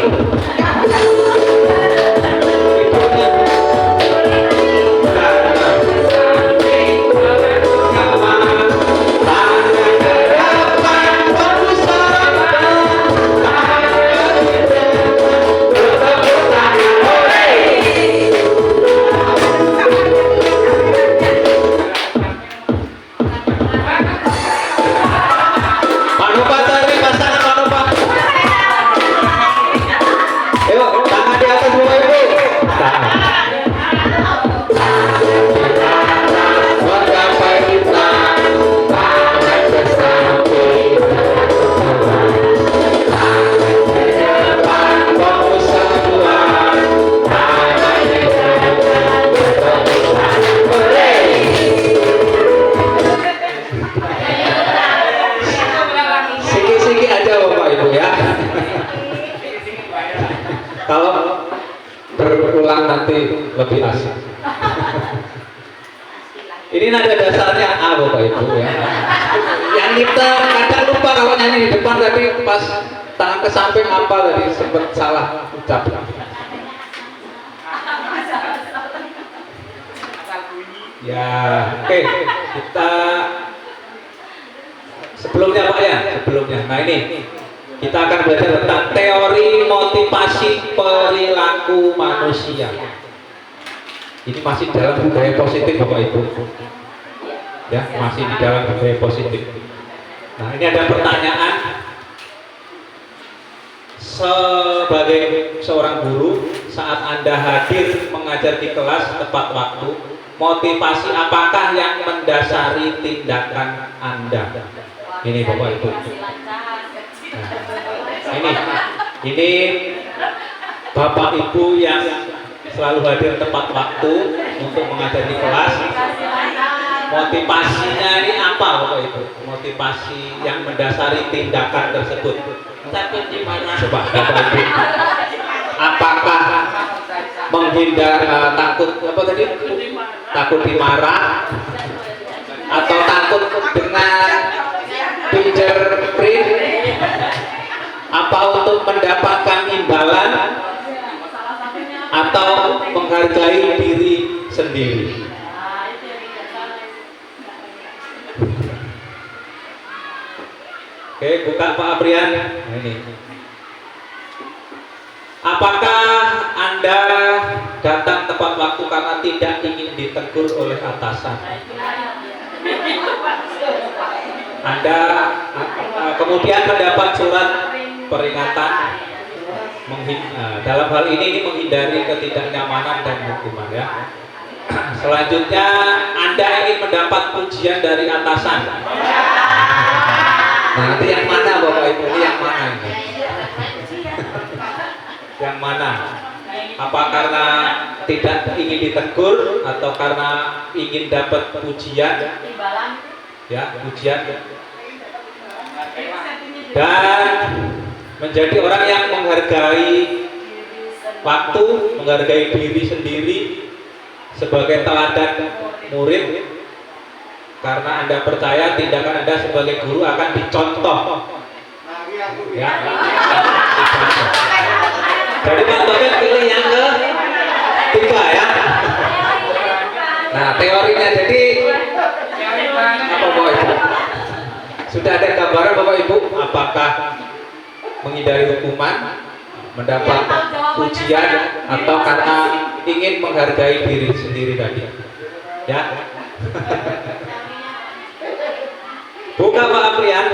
Kalau berulang nanti lebih asik. Ini nada dasarnya A Bapak Ibu ya. Yang kita kadang lupa kalau nyanyi di depan tadi pas tangan ke samping apa tadi sempat salah ucap. Ya, oke. Kita sebelumnya Pak ya, sebelumnya. Nah ini kita akan belajar tentang teori motivasi perilaku manusia. Ini masih dalam budaya positif Bapak Ibu. Ya, masih di dalam budaya positif. Nah, ini ada pertanyaan. Sebagai seorang guru, saat Anda hadir mengajar di kelas tepat waktu, motivasi apakah yang mendasari tindakan Anda? Ini Bapak Ibu. Nah, ini Bapak Ibu yang selalu hadir tepat waktu untuk mengajar di kelas. Motivasinya ini apa Bapak Ibu? Motivasi yang mendasari tindakan tersebut. Takut dimana? Coba Bapak Ibu. Apakah menghindar takut apa tadi? Takut dimarah atau takut dengan fingerprint? Apa untuk mendapatkan imbalan atau menghargai diri sendiri? Oke, buka Pak Aprian. Nah, ini. Apakah Anda datang tepat waktu karena tidak ingin ditegur oleh atasan? Anda kemudian mendapat surat peringatan dalam hal ini menghindari ketidaknyamanan dan hukuman ya. Selanjutnya Anda ingin mendapat pujian dari atasan. Nah, nanti yang mana Bapak Ibu? Ini yang mana ini? Yang mana? Apa karena tidak ingin ditegur atau karena ingin dapat pujian? Ya, pujian. Dan menjadi orang yang menghargai waktu, menghargai diri sendiri sebagai teladan murid, karena Anda percaya tindakan Anda sebagai guru akan dicontoh. Ya. Jadi Pak Taufik pilih yang ketiga ya. Nah, teorinya jadi apa Bapak Ibu? Sudah ada gambaran Bapak Ibu apakah menghindari hukuman, mendapat pujian atau karena ingin menghargai diri sendiri tadi? Ya. Buka Pak Aprian.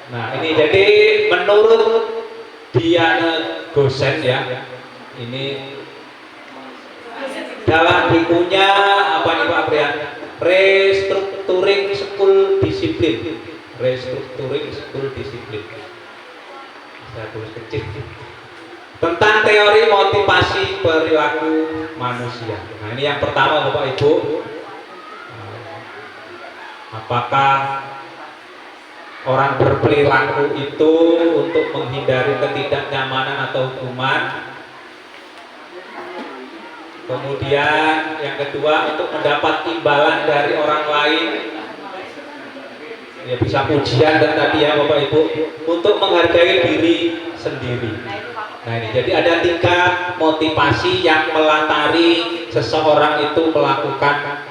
Nah, ini jadi menurut Diana Gosen ya. Ini dalam bukunya apa nih Pak Aprian? Restructuring School Discipline. Restructuring School Discipline. Saya tulis kecil. Tentang teori motivasi perilaku manusia. Nah, ini yang pertama Bapak Ibu. Apakah orang berperilaku itu untuk menghindari ketidaknyamanan atau hukuman? Kemudian yang kedua untuk mendapat imbalan dari orang lain, ya bisa pujian dan tadi ya Bapak Ibu, untuk menghargai diri sendiri. Nah ini jadi ada 3 motivasi yang melatari seseorang itu melakukan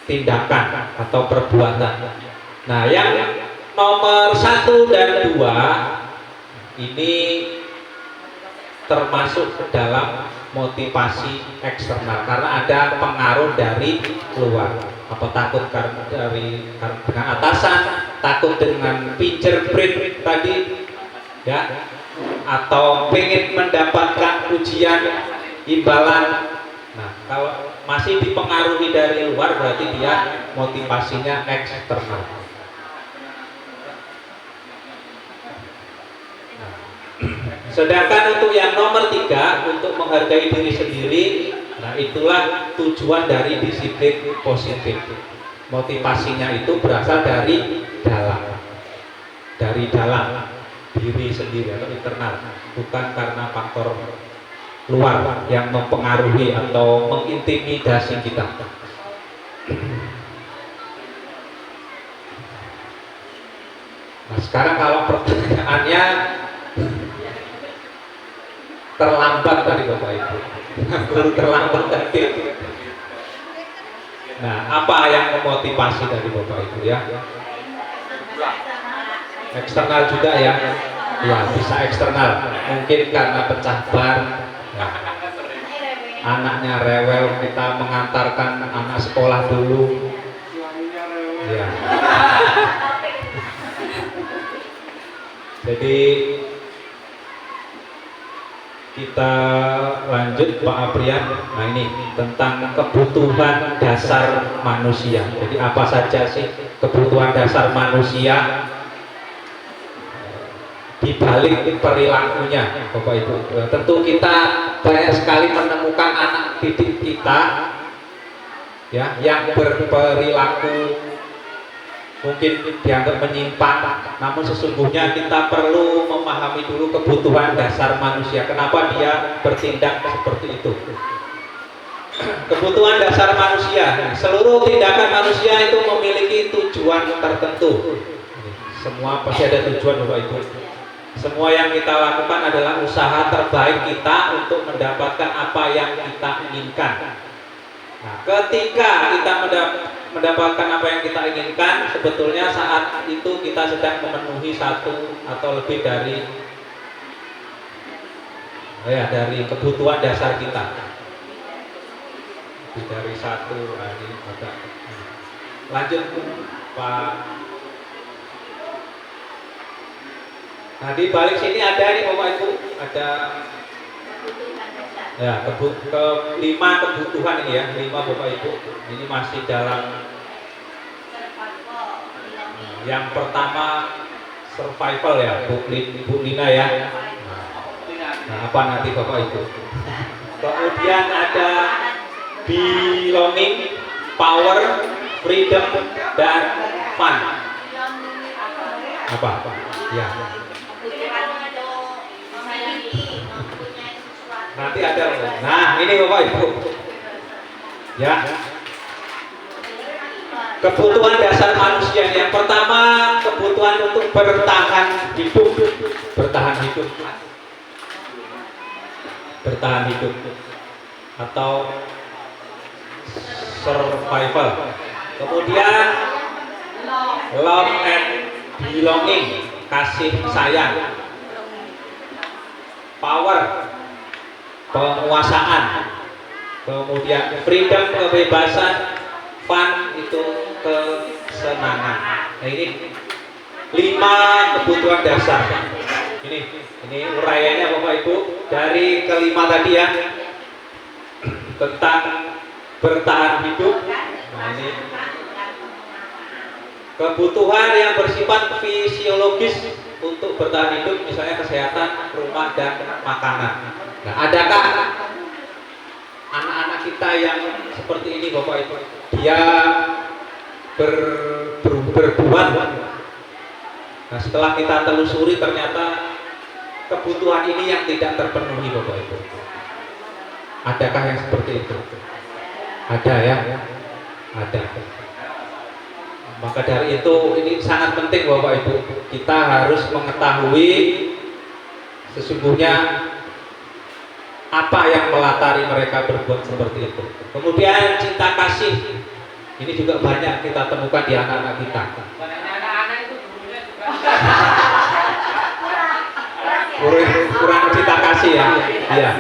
tindakan atau perbuatan. Nah yang nomor 1 dan 2 ini termasuk dalam motivasi eksternal karena ada pengaruh dari luar. Apa takut karena dengan atasan, takut dengan fingerprint tadi ya, atau pengen mendapatkan pujian, imbalan. Nah kalau masih dipengaruhi dari luar berarti dia motivasinya eksternal. Sedangkan untuk yang nomor 3 untuk menghargai diri sendiri, nah itulah tujuan dari disiplin positif. Motivasinya itu berasal dari dalam diri sendiri atau internal, bukan karena faktor luar yang mempengaruhi atau mengintimidasi kita. Nah sekarang kalau pertanyaannya terlambat tadi Bapak Ibu, guru terlambat tadi. Nah, apa yang memotivasi dari Bapak Ibu ya? Eksternal juga ya? Ya, bisa eksternal. Mungkin karena pecah ban, ya. Anaknya rewel, kita mengantarkan anak sekolah dulu. Ya. Jadi kita lanjut Pak Aprian. Nah ini tentang kebutuhan dasar manusia. Jadi apa saja sih kebutuhan dasar manusia di balik perilakunya, Bapak Ibu. Tentu kita banyak sekali menemukan anak didik kita ya yang berperilaku mungkin dianggap menyimpang, namun sesungguhnya kita perlu memahami dulu kebutuhan dasar manusia. Kenapa dia bertindak seperti itu? Kebutuhan dasar manusia, seluruh tindakan manusia itu memiliki tujuan tertentu. Semua pasti ada tujuan, Bapak Ibu. Semua yang kita lakukan adalah usaha terbaik kita untuk mendapatkan apa yang kita inginkan. Nah, ketika kita mendapatkan apa yang kita inginkan, sebetulnya saat itu kita sedang memenuhi satu atau lebih dari kebutuhan dasar kita. Lebih dari satu, ini agak. Lanjut Pak. Nah di balik sini ada nih Bapak Ibu, ada ya kelima kebutuhan ini ya, 5 Bapak Ibu. Ini masih dalam yang pertama survival ya, Bu Lina ya. Nah apa nanti Bapak Ibu? Kemudian ada belonging, power, freedom, dan fun. Apa? Ya. Nanti ada. Nah, ini Bapak Ibu. Ya. Kebutuhan dasar manusia yang pertama, kebutuhan untuk bertahan hidup. Bertahan hidup. Bertahan hidup. Atau survival. Kemudian love and belonging, kasih sayang. Power, penguasaan. Kemudian freedom, kebebasan. Fun, itu kesenangan. Nah ini 5 kebutuhan dasar. Ini uraiannya Bapak Ibu dari kelima tadi ya, tentang bertahan hidup. Nah ini kebutuhan yang bersifat fisiologis untuk bertahan hidup, misalnya kesehatan, rumah, dan makanan. Nah adakah anak-anak kita yang seperti ini Bapak Ibu? Dia berbuat. Nah setelah kita telusuri ternyata kebutuhan ini yang tidak terpenuhi Bapak Ibu. Adakah yang seperti itu? Ada ya? Ada. Maka dari itu ini sangat penting Bapak Ibu. Kita harus mengetahui sesungguhnya apa yang melatari mereka berbuat seperti itu. Kemudian cinta kasih, ini juga banyak kita temukan di anak-anak kita. Kurang cinta kasih ya. Iya.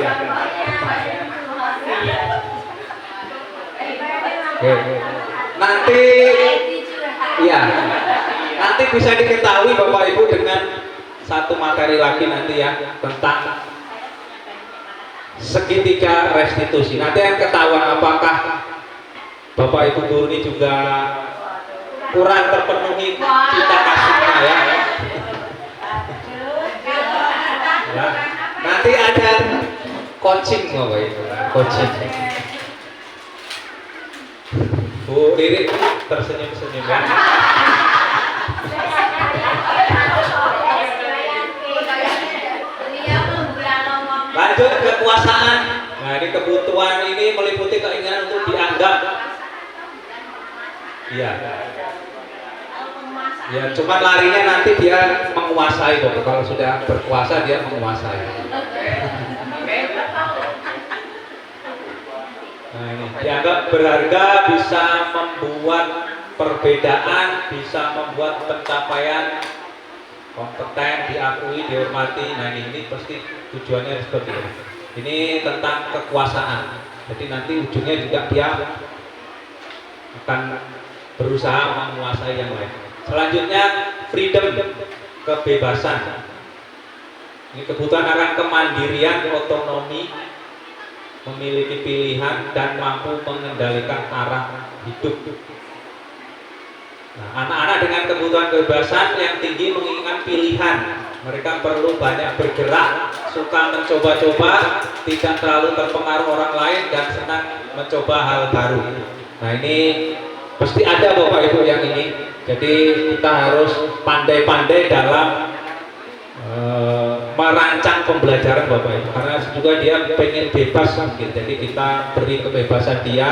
Nanti bisa diketahui Bapak Ibu dengan satu materi lagi nanti ya, tentang segitiga restitusi. Nanti yang ketahuan apakah Bapak Ibu guru ini juga kurang terpenuhi cinta kasihnya ya. Ya. Nanti ada coaching Bapak Ibu, coaching. Bu Riri tersenyum-senyum ya. Lanjut kekuasaan. Nah ini kebutuhan ini meliputi keinginan untuk dianggap. Iya. Ya cuman larinya nanti dia menguasai Bapak. Kalau sudah berkuasa dia menguasai. Nah ini dianggap berharga, bisa membuat perbedaan, bisa membuat pencapaian kompeten, diakui, dihormati. Nah ini pasti tujuannya seperti ini. Ini tentang kekuasaan. Jadi nanti ujungnya juga dia akan berusaha menguasai yang lain. Selanjutnya freedom, kebebasan. Ini kebutuhan akan kemandirian, otonomi, memiliki pilihan dan mampu mengendalikan arah hidup. Nah, anak-anak dengan kebutuhan kebebasan yang tinggi menginginkan pilihan. Mereka perlu banyak bergerak, suka mencoba-coba, tidak terlalu terpengaruh orang lain dan senang mencoba hal baru. Nah, ini pasti ada Bapak Ibu yang ini. Jadi kita harus pandai-pandai dalam merancang pembelajaran Bapak Ibu. Karena juga dia pengen bebas mungkin. Jadi kita beri kebebasan dia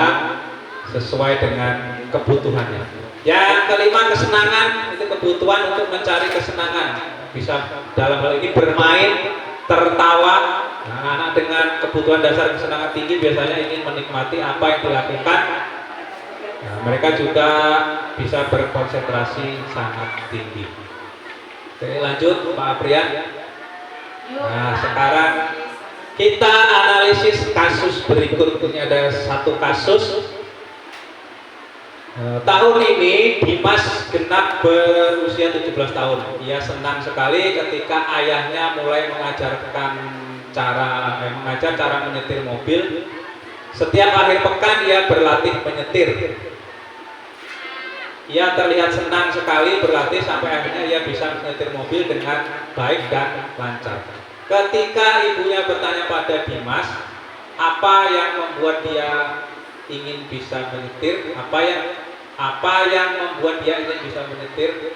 sesuai dengan kebutuhannya. Yang kelima, kesenangan. Itu kebutuhan untuk mencari kesenangan. Bisa dalam hal ini bermain, tertawa. Nah, anak dengan kebutuhan dasar kesenangan tinggi biasanya ingin menikmati apa yang dilakukan. Nah, mereka juga bisa berkonsentrasi sangat tinggi. Oke, lanjut Pak Aprian. Nah, sekarang kita analisis kasus berikut. Ini ada satu kasus. Tahun ini Dimas genap berusia 17 tahun. Ia senang sekali ketika ayahnya mulai mengajar cara menyetir mobil. Setiap akhir pekan ia berlatih menyetir. Ia terlihat senang sekali berlatih sampai akhirnya ia bisa menyetir mobil dengan baik dan lancar. Ketika ibunya bertanya pada Dimas, apa yang membuat dia ingin bisa menyetir, apa yang membuat dia ingin bisa menyetir,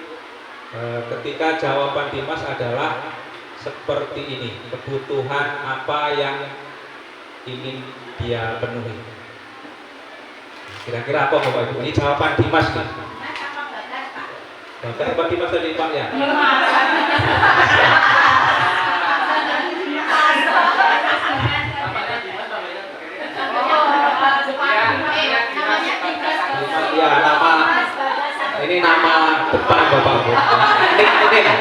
ketika jawaban Dimas adalah seperti ini, kebutuhan apa yang ingin dia penuhi. Kira-kira apa Bapak Ibu? Ini jawaban Dimas nih. Bapak apa Dimas tadi Pak ya? Ya, ini nama depan Bapak Ibu.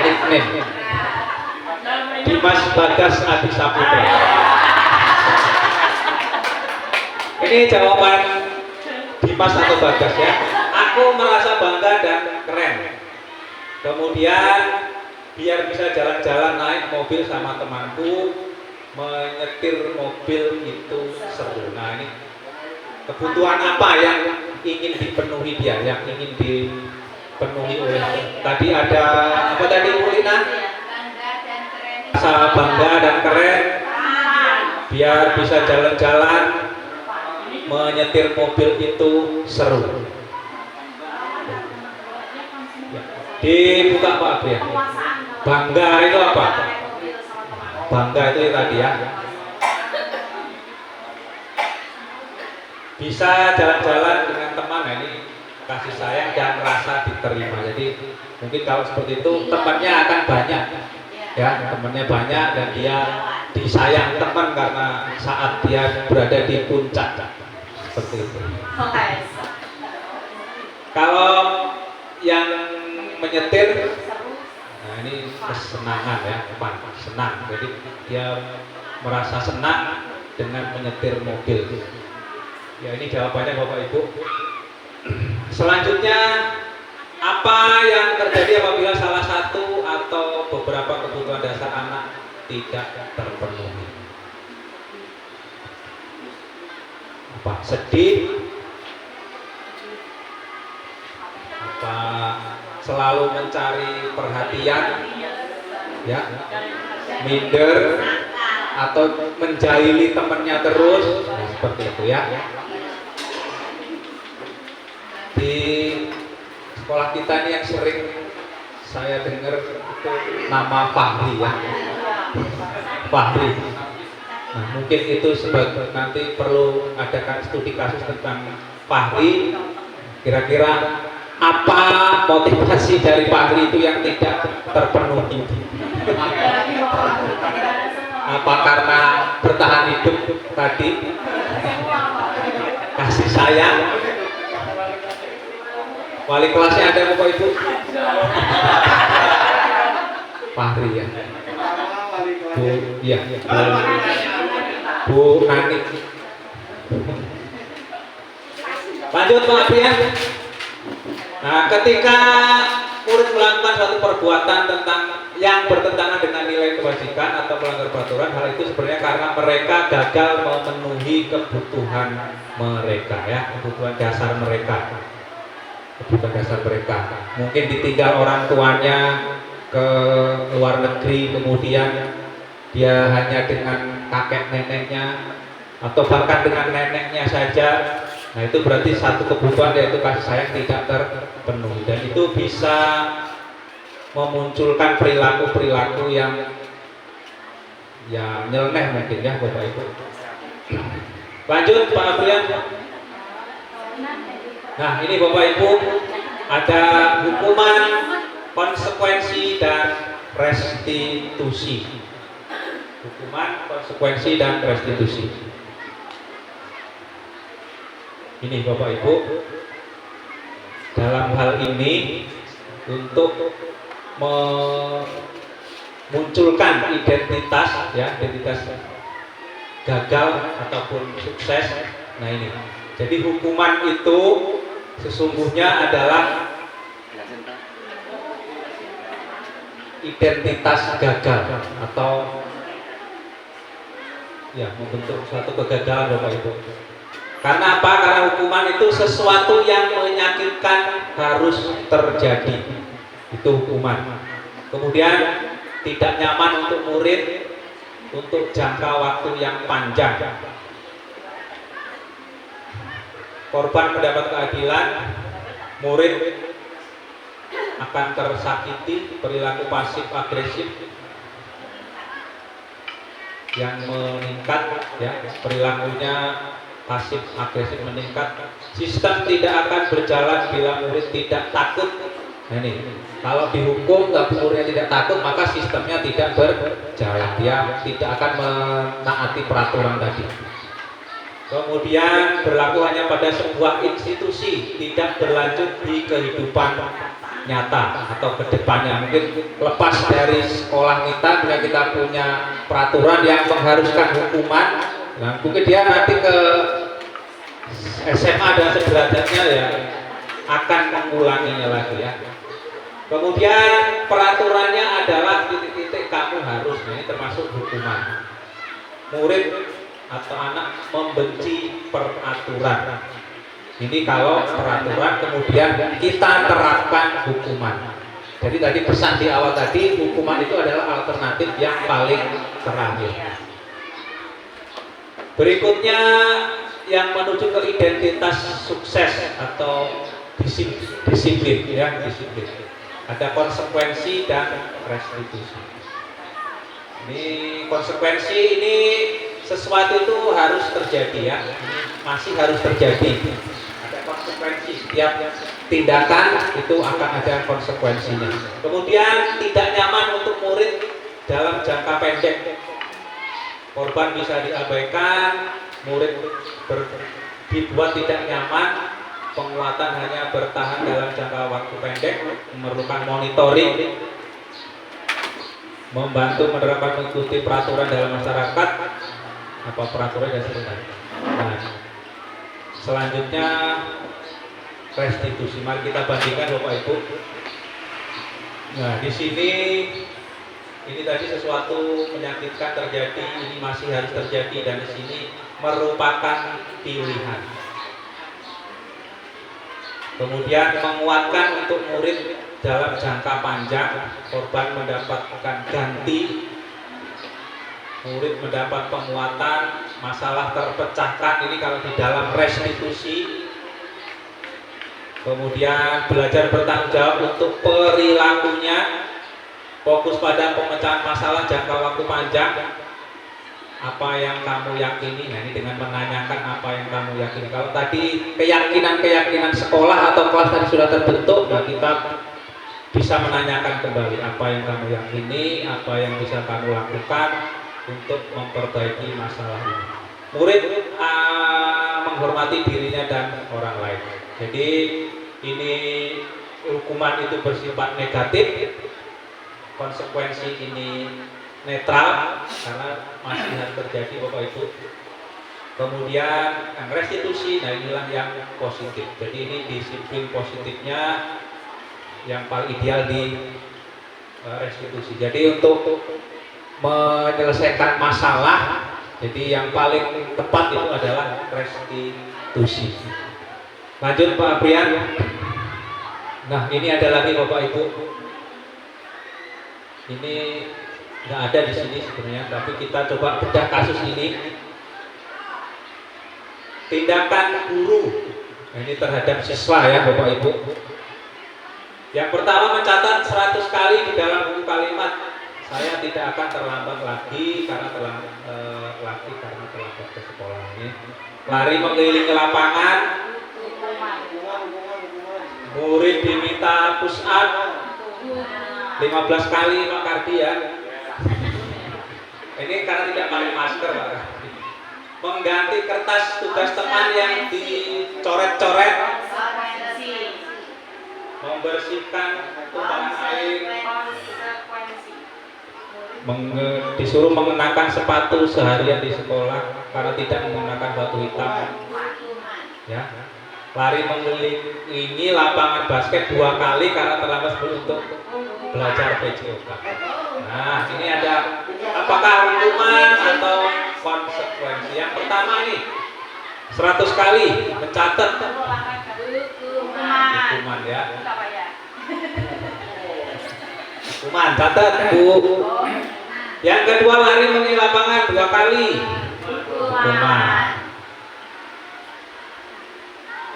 Nickname. Dimas Bagas Adi Saputra. Ini jawaban Dimas atau Bagas ya. Aku merasa bangga dan keren. Kemudian biar bisa jalan-jalan naik mobil sama temanku, menyetir mobil itu seru. Nah, ini kebutuhan apa yang ingin dipenuhi dia, yang ingin dipenuhi oleh tadi ada apa tadi Bu Lina? Rasa bangga dan keren, biar bisa jalan-jalan, menyetir mobil itu seru. Dibuka Pak Abrian. Bangga itu apa? Bangga itu tadi ya. Bisa jalan-jalan dengan teman, ini kasih sayang dan merasa diterima. Jadi mungkin kalau seperti itu temannya akan banyak, ya temannya banyak dan dia disayang teman karena saat dia berada di puncak seperti itu. Kalau yang menyetir, nah ini kesenangan ya, senang. Jadi dia merasa senang dengan menyetir mobil. Ya, ini jawabannya Bapak Ibu. Selanjutnya, apa yang terjadi apabila salah satu atau beberapa kebutuhan dasar anak tidak terpenuhi? Apa? Sedih? Apa selalu mencari perhatian? Ya, minder? Atau menjahili temannya terus? Nah, seperti itu ya. Di sekolah kita ini yang sering saya dengar itu nama Fahri ya. Fahri. Nah, mungkin itu sebagai nanti perlu adakan studi kasus tentang Fahri. Kira-kira apa motivasi dari Fahri itu yang tidak terpenuhi? Apa karena bertahan hidup tadi? Kasih sayang? Wali kelasnya ada Bapak Ibu? Fahri ya. Bu, iya. Bu Nani. Lanjut Pak Aprian. Nah, ketika murid melakukan suatu perbuatan yang bertentangan dengan nilai kebajikan atau melanggar peraturan, hal itu sebenarnya karena mereka gagal memenuhi kebutuhan mereka, ya, kebutuhan dasar mereka. Kebutuhan dasar mereka. Mungkin ditinggal orang tuanya ke luar negeri, kemudian dia hanya dengan kakek neneknya atau bahkan dengan neneknya saja. Nah, itu berarti satu kebutuhan, yaitu kasih sayang tidak terpenuhi, dan itu bisa memunculkan perilaku-perilaku yang ya nyeleneh mungkin, ya Bapak Ibu. Lanjut Pak Aprian. Nah, ini Bapak Ibu, ada hukuman, konsekuensi, dan restitusi. Hukuman, konsekuensi, dan restitusi. Ini Bapak Ibu, dalam hal ini untuk memunculkan identitas, ya, identitas gagal ataupun sukses. Nah ini, jadi hukuman itu sesungguhnya adalah identitas gagal atau ya membentuk suatu kegagalan Bapak Ibu. Karena apa? Karena hukuman itu sesuatu yang menyakitkan harus terjadi. Itu hukuman. Kemudian tidak nyaman untuk murid untuk jangka waktu yang panjang. Korban mendapat keadilan, murid akan tersakiti, perilaku pasif agresif yang meningkat, ya, perilakunya pasif agresif meningkat. Sistem tidak akan berjalan bila murid tidak takut. Nah ini, kalau dihukum tapi muridnya tidak takut, maka sistemnya tidak berjalan, dia tidak akan menaati peraturan tadi. Kemudian berlaku hanya pada sebuah institusi, tidak berlanjut di kehidupan nyata atau kedepannya. Mungkin lepas dari sekolah kita punya peraturan yang mengharuskan hukuman. Nah, mungkin dia nanti ke SMA dan sederajatnya ya akan mengulanginya lagi, ya. Kemudian peraturannya adalah titik-titik kamu harus, ini termasuk hukuman. Murid atau anak membenci peraturan. Ini kalau peraturan kemudian kita terapkan hukuman. Jadi tadi pesan di awal tadi, hukuman itu adalah alternatif yang paling terakhir. Berikutnya yang menuju ke identitas sukses atau disiplin, ya, disiplin. Ada konsekuensi dan restitusi. Ini konsekuensi, ini sesuatu itu harus terjadi, ya, masih harus terjadi. Ada konsekuensi, setiap tindakan itu akan ada konsekuensinya. Kemudian tidak nyaman untuk murid dalam jangka pendek. Korban bisa diabaikan, murid dibuat tidak nyaman, penguatan hanya bertahan dalam jangka waktu pendek, memerlukan monitoring, membantu menerapkan mengikuti peraturan dalam masyarakat, apa peraturan dan sebagainya. Nah, selanjutnya restitusi. Mari kita bandingkan Bapak Ibu. Nah, di sini ini tadi sesuatu menyakitkan terjadi, ini masih harus terjadi, dan di sini merupakan pilihan. Kemudian menguatkan untuk murid dalam jangka panjang, korban mendapatkan ganti, murid mendapat penguatan, masalah terpecahkan, ini kalau di dalam restitusi. Kemudian belajar bertanggung jawab untuk perilakunya, fokus pada pemecahan masalah jangka waktu panjang. Apa yang kamu yakini? Nah, ini dengan menanyakan apa yang kamu yakini. Kalau tadi keyakinan-keyakinan sekolah atau kelas tadi sudah terbentuk, nah kita bisa menanyakan kembali apa yang kamu yakini, apa yang bisa kamu lakukan untuk memperbaiki masalah ini. Murid menghormati dirinya dan orang lain. Jadi ini hukuman itu bersifat negatif, konsekuensi ini netral karena masih harus terjadi Bapak Ibu. Kemudian yang restitusi, nah inilah yang positif. Jadi ini disiplin positifnya yang paling ideal di restitusi. Jadi untuk menyelesaikan masalah, jadi yang paling tepat itu adalah restitusi. Lanjut Pak Aprian. Nah ini ada lagi Bapak Ibu. Ini nggak ada di sini sebenarnya, tapi kita coba bedah kasus ini. Tindakan guru ini terhadap siswa ya Bapak Ibu. Yang pertama, mencatat 100 kali di dalam buku kalimat saya tidak akan terlambat lagi karena terlambat ke sekolah ini. Lari mengelilingi lapangan, murid diminta push up 15 kali Pak Kardi ya. Ini karena tidak pakai masker Pak Kardi. Mengganti kertas tugas teman yang dicoret-coret, membersihkan tumpahan air, disuruh mengenakan sepatu seharian di sekolah karena tidak menggunakan batu hitam, ya. Lari mengelilingi lapangan basket 2 kali karena terlambat untuk belajar PJOK. Nah, ini ada apakah hukuman atau konsekuensi? Yang pertama ini 100 kali mencatat hukuman ya. Hukuman catat Bu. Yang kedua, lari mengelilingi lapangan 2 kali hukuman.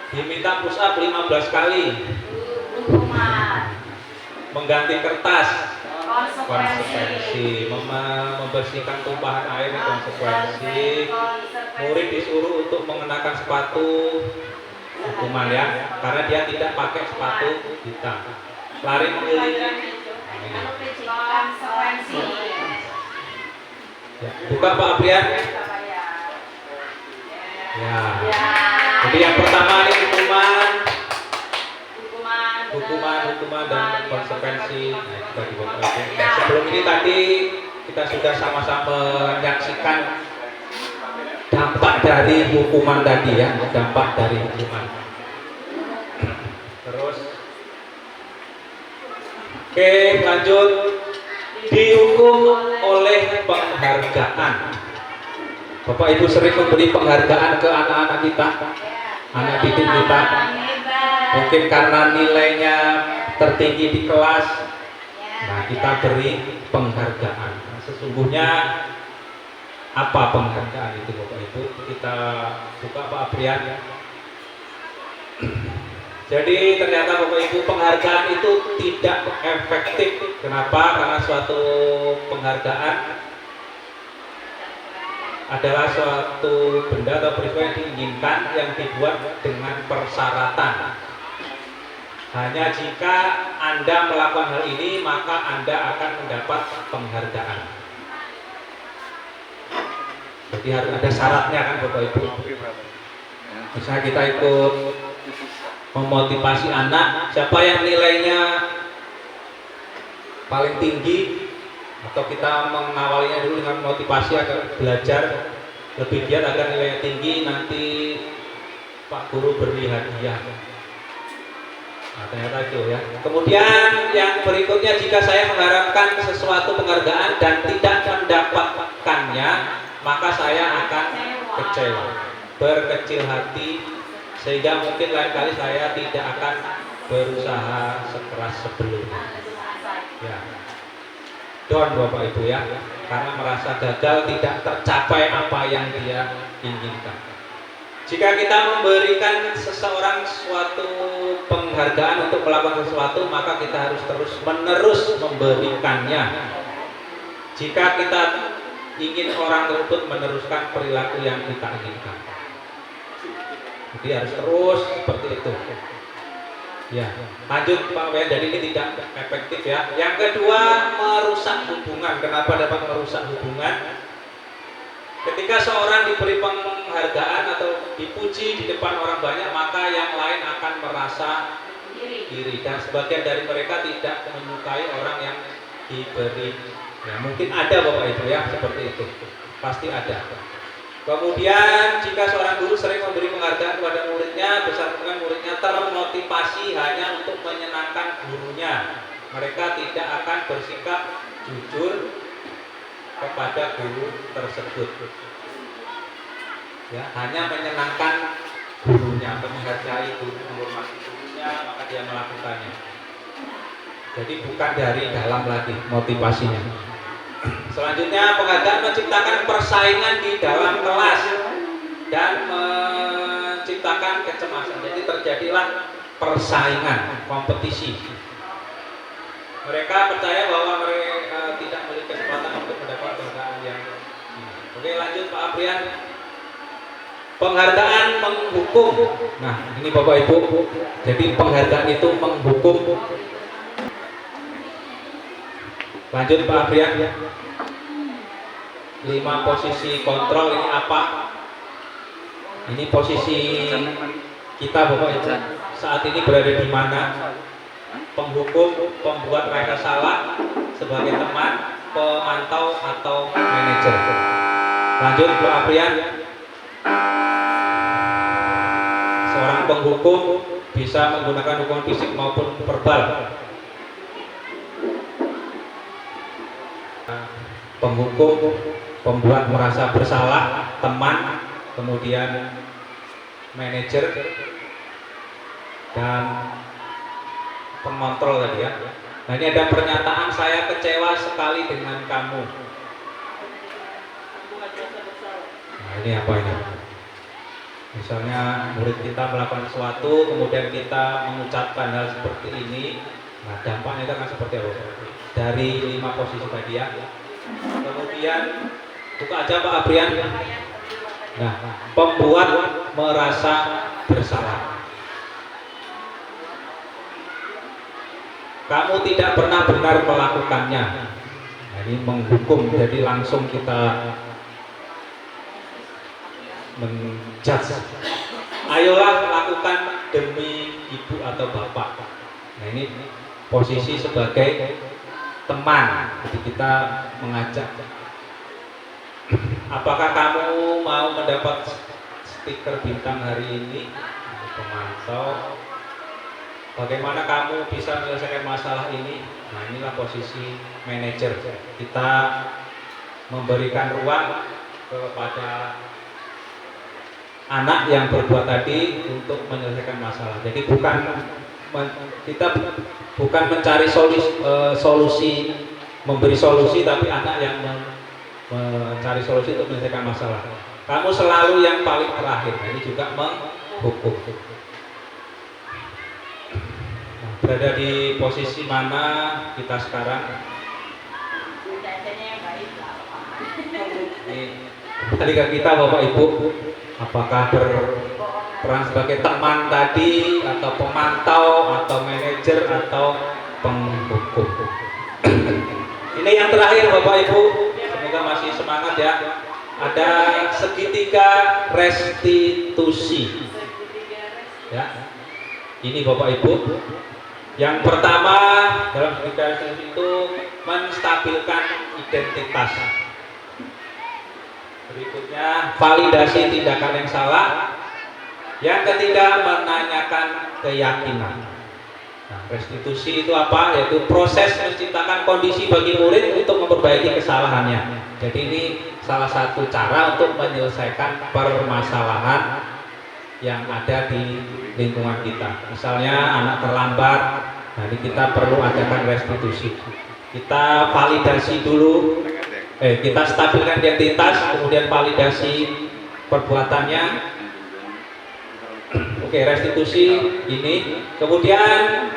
Diminta push up 15 kali hukuman. Mengganti kertas konsekuensi. Membersihkan tumpahan air konsekuensi. Murid disuruh untuk mengenakan sepatu hukuman ya, karena dia tidak pakai sepatu hitam. Lari mengelilingi konsekuensi. Ya, buka Pak Aprian. Ya. Jadi yang pertama ini hukuman dan konsekuensi. Nah, kita dibuat. Nah, sebelum ini tadi kita sudah sama-sama menyaksikan dampak dari hukuman tadi ya, dampak dari hukuman. Terus, oke lanjut, dihukum oleh penghargaan. Bapak Ibu sering memberi penghargaan ke anak-anak kita, anak didik kita. Mungkin karena nilainya tertinggi di kelas, nah kita beri penghargaan. Nah, sesungguhnya apa penghargaan itu Bapak Ibu? Kita buka Pak Aprian ya. Jadi ternyata Bapak Ibu, penghargaan itu tidak efektif. Kenapa? Karena suatu penghargaan adalah suatu benda atau peristiwa yang diinginkan yang dibuat dengan persyaratan. Hanya jika Anda melakukan hal ini, maka Anda akan mendapat penghargaan. Jadi harus ada syaratnya kan Bapak Ibu. Misalnya kita ikut memotivasi anak, siapa yang nilainya paling tinggi, atau kita mengawalinya dulu dengan motivasi agar belajar lebih giat agar nilainya tinggi, nanti Pak Guru beri hadiah. Nah, ternyata itu ya. Kemudian yang berikutnya, jika saya mengharapkan sesuatu penghargaan dan tidak mendapatkannya, maka saya akan kecewa, berkecil hati, sehingga mungkin lain kali saya tidak akan berusaha sekeras sebelumnya. Ya. Down Bapak Ibu ya, karena merasa gagal, tidak tercapai apa yang dia inginkan. Jika kita memberikan seseorang suatu penghargaan untuk melakukan sesuatu, maka kita harus terus-menerus memberikannya. Jika kita ingin orang tersebut meneruskan perilaku yang kita inginkan, jadi harus terus seperti itu. Ya, lanjut Pak Wayan. Jadi ini tidak efektif ya. Yang kedua, merusak hubungan. Kenapa dapat merusak hubungan? Ketika seorang diberi penghargaan atau dipuji di depan orang banyak, maka yang lain akan merasa iri, dan sebagian dari mereka tidak menyukai orang yang diberi. Ya, mungkin ada Bapak Ibu ya seperti itu, pasti ada. Kemudian jika seorang guru sering memberi penghargaan kepada muridnya, bersangkutan muridnya termotivasi hanya untuk menyenangkan gurunya, mereka tidak akan bersikap jujur kepada guru tersebut. Ya, hanya menyenangkan gurunya, menghargai guru, menghormati gurunya, maka dia melakukannya. Jadi bukan dari dalam lagi motivasinya. Selanjutnya, penghargaan menciptakan persaingan di dalam kelas dan menciptakan kecemasan. Jadi terjadilah persaingan, kompetisi. Mereka percaya bahwa mereka tidak memiliki kesempatan untuk mendapat penghargaan yang ini. Oke, lanjut Pak Aprian. Penghargaan menghukum. Nah, ini Bapak Ibu. Jadi penghargaan itu menghukum. Lanjut Pak Aprian. 5 posisi kontrol ini apa? Ini posisi kita Bapak Ibu saat ini berada di mana? Penghukum, pembuat rasa salah sebagai teman, pemantau atau manajer. Lanjut Pak Aprian. Seorang penghukum bisa menggunakan hukuman fisik maupun verbal. Penghukum, pembuat merasa bersalah, teman, kemudian manajer, dan pengontrol tadi ya. Nah, ini ada pernyataan, saya kecewa sekali dengan kamu. Nah, ini apa ini? Misalnya murid kita melakukan sesuatu, kemudian kita mengucapkan hal seperti ini, nah dampaknya itu akan seperti apa? Dari 5 posisi tadi ya. Kemudian buka aja Pak Aprian. Nah, pembuat merasa bersalah. Kamu tidak pernah benar melakukannya. Nah, ini menghukum, jadi langsung kita menjudge. Ayolah lakukan demi ibu atau bapak. Nah, ini posisi sebagai teman, jadi kita mengajak. Apakah kamu mau mendapat stiker bintang hari ini? Pemantau. Bagaimana kamu bisa menyelesaikan masalah ini? Nah, inilah posisi manajer. Kita memberikan ruang kepada anak yang berbuat tadi untuk menyelesaikan masalah. Jadi kita bukan mencari solusi, memberi solusi, tapi anak yang mencari solusi untuk menyelesaikan masalah. Kamu selalu yang paling terakhir. Nah, ini juga menghukum. Nah, berada di posisi mana kita sekarang? Ini tadi kita Bapak Ibu, apakah berperan sebagai teman tadi, atau pemantau, atau manajer, atau penghukum? Ini yang terakhir Bapak Ibu, semoga masih semangat ya. Ada segitiga restitusi. Ya, ini Bapak Ibu. Yang pertama dalam segitiga restitusi itu menstabilkan identitas. Berikutnya validasi tindakan yang salah. Yang ketiga menanyakan keyakinan. Nah, restitusi itu apa? Yaitu proses menciptakan kondisi bagi murid untuk memperbaiki kesalahannya. Jadi ini salah satu cara untuk menyelesaikan permasalahan yang ada di lingkungan kita. Misalnya anak terlambat, nah ini kita perlu adakan restitusi. Kita validasi dulu, kita stabilkan identitas, kemudian validasi perbuatannya. Oke, restitusi ini. Kemudian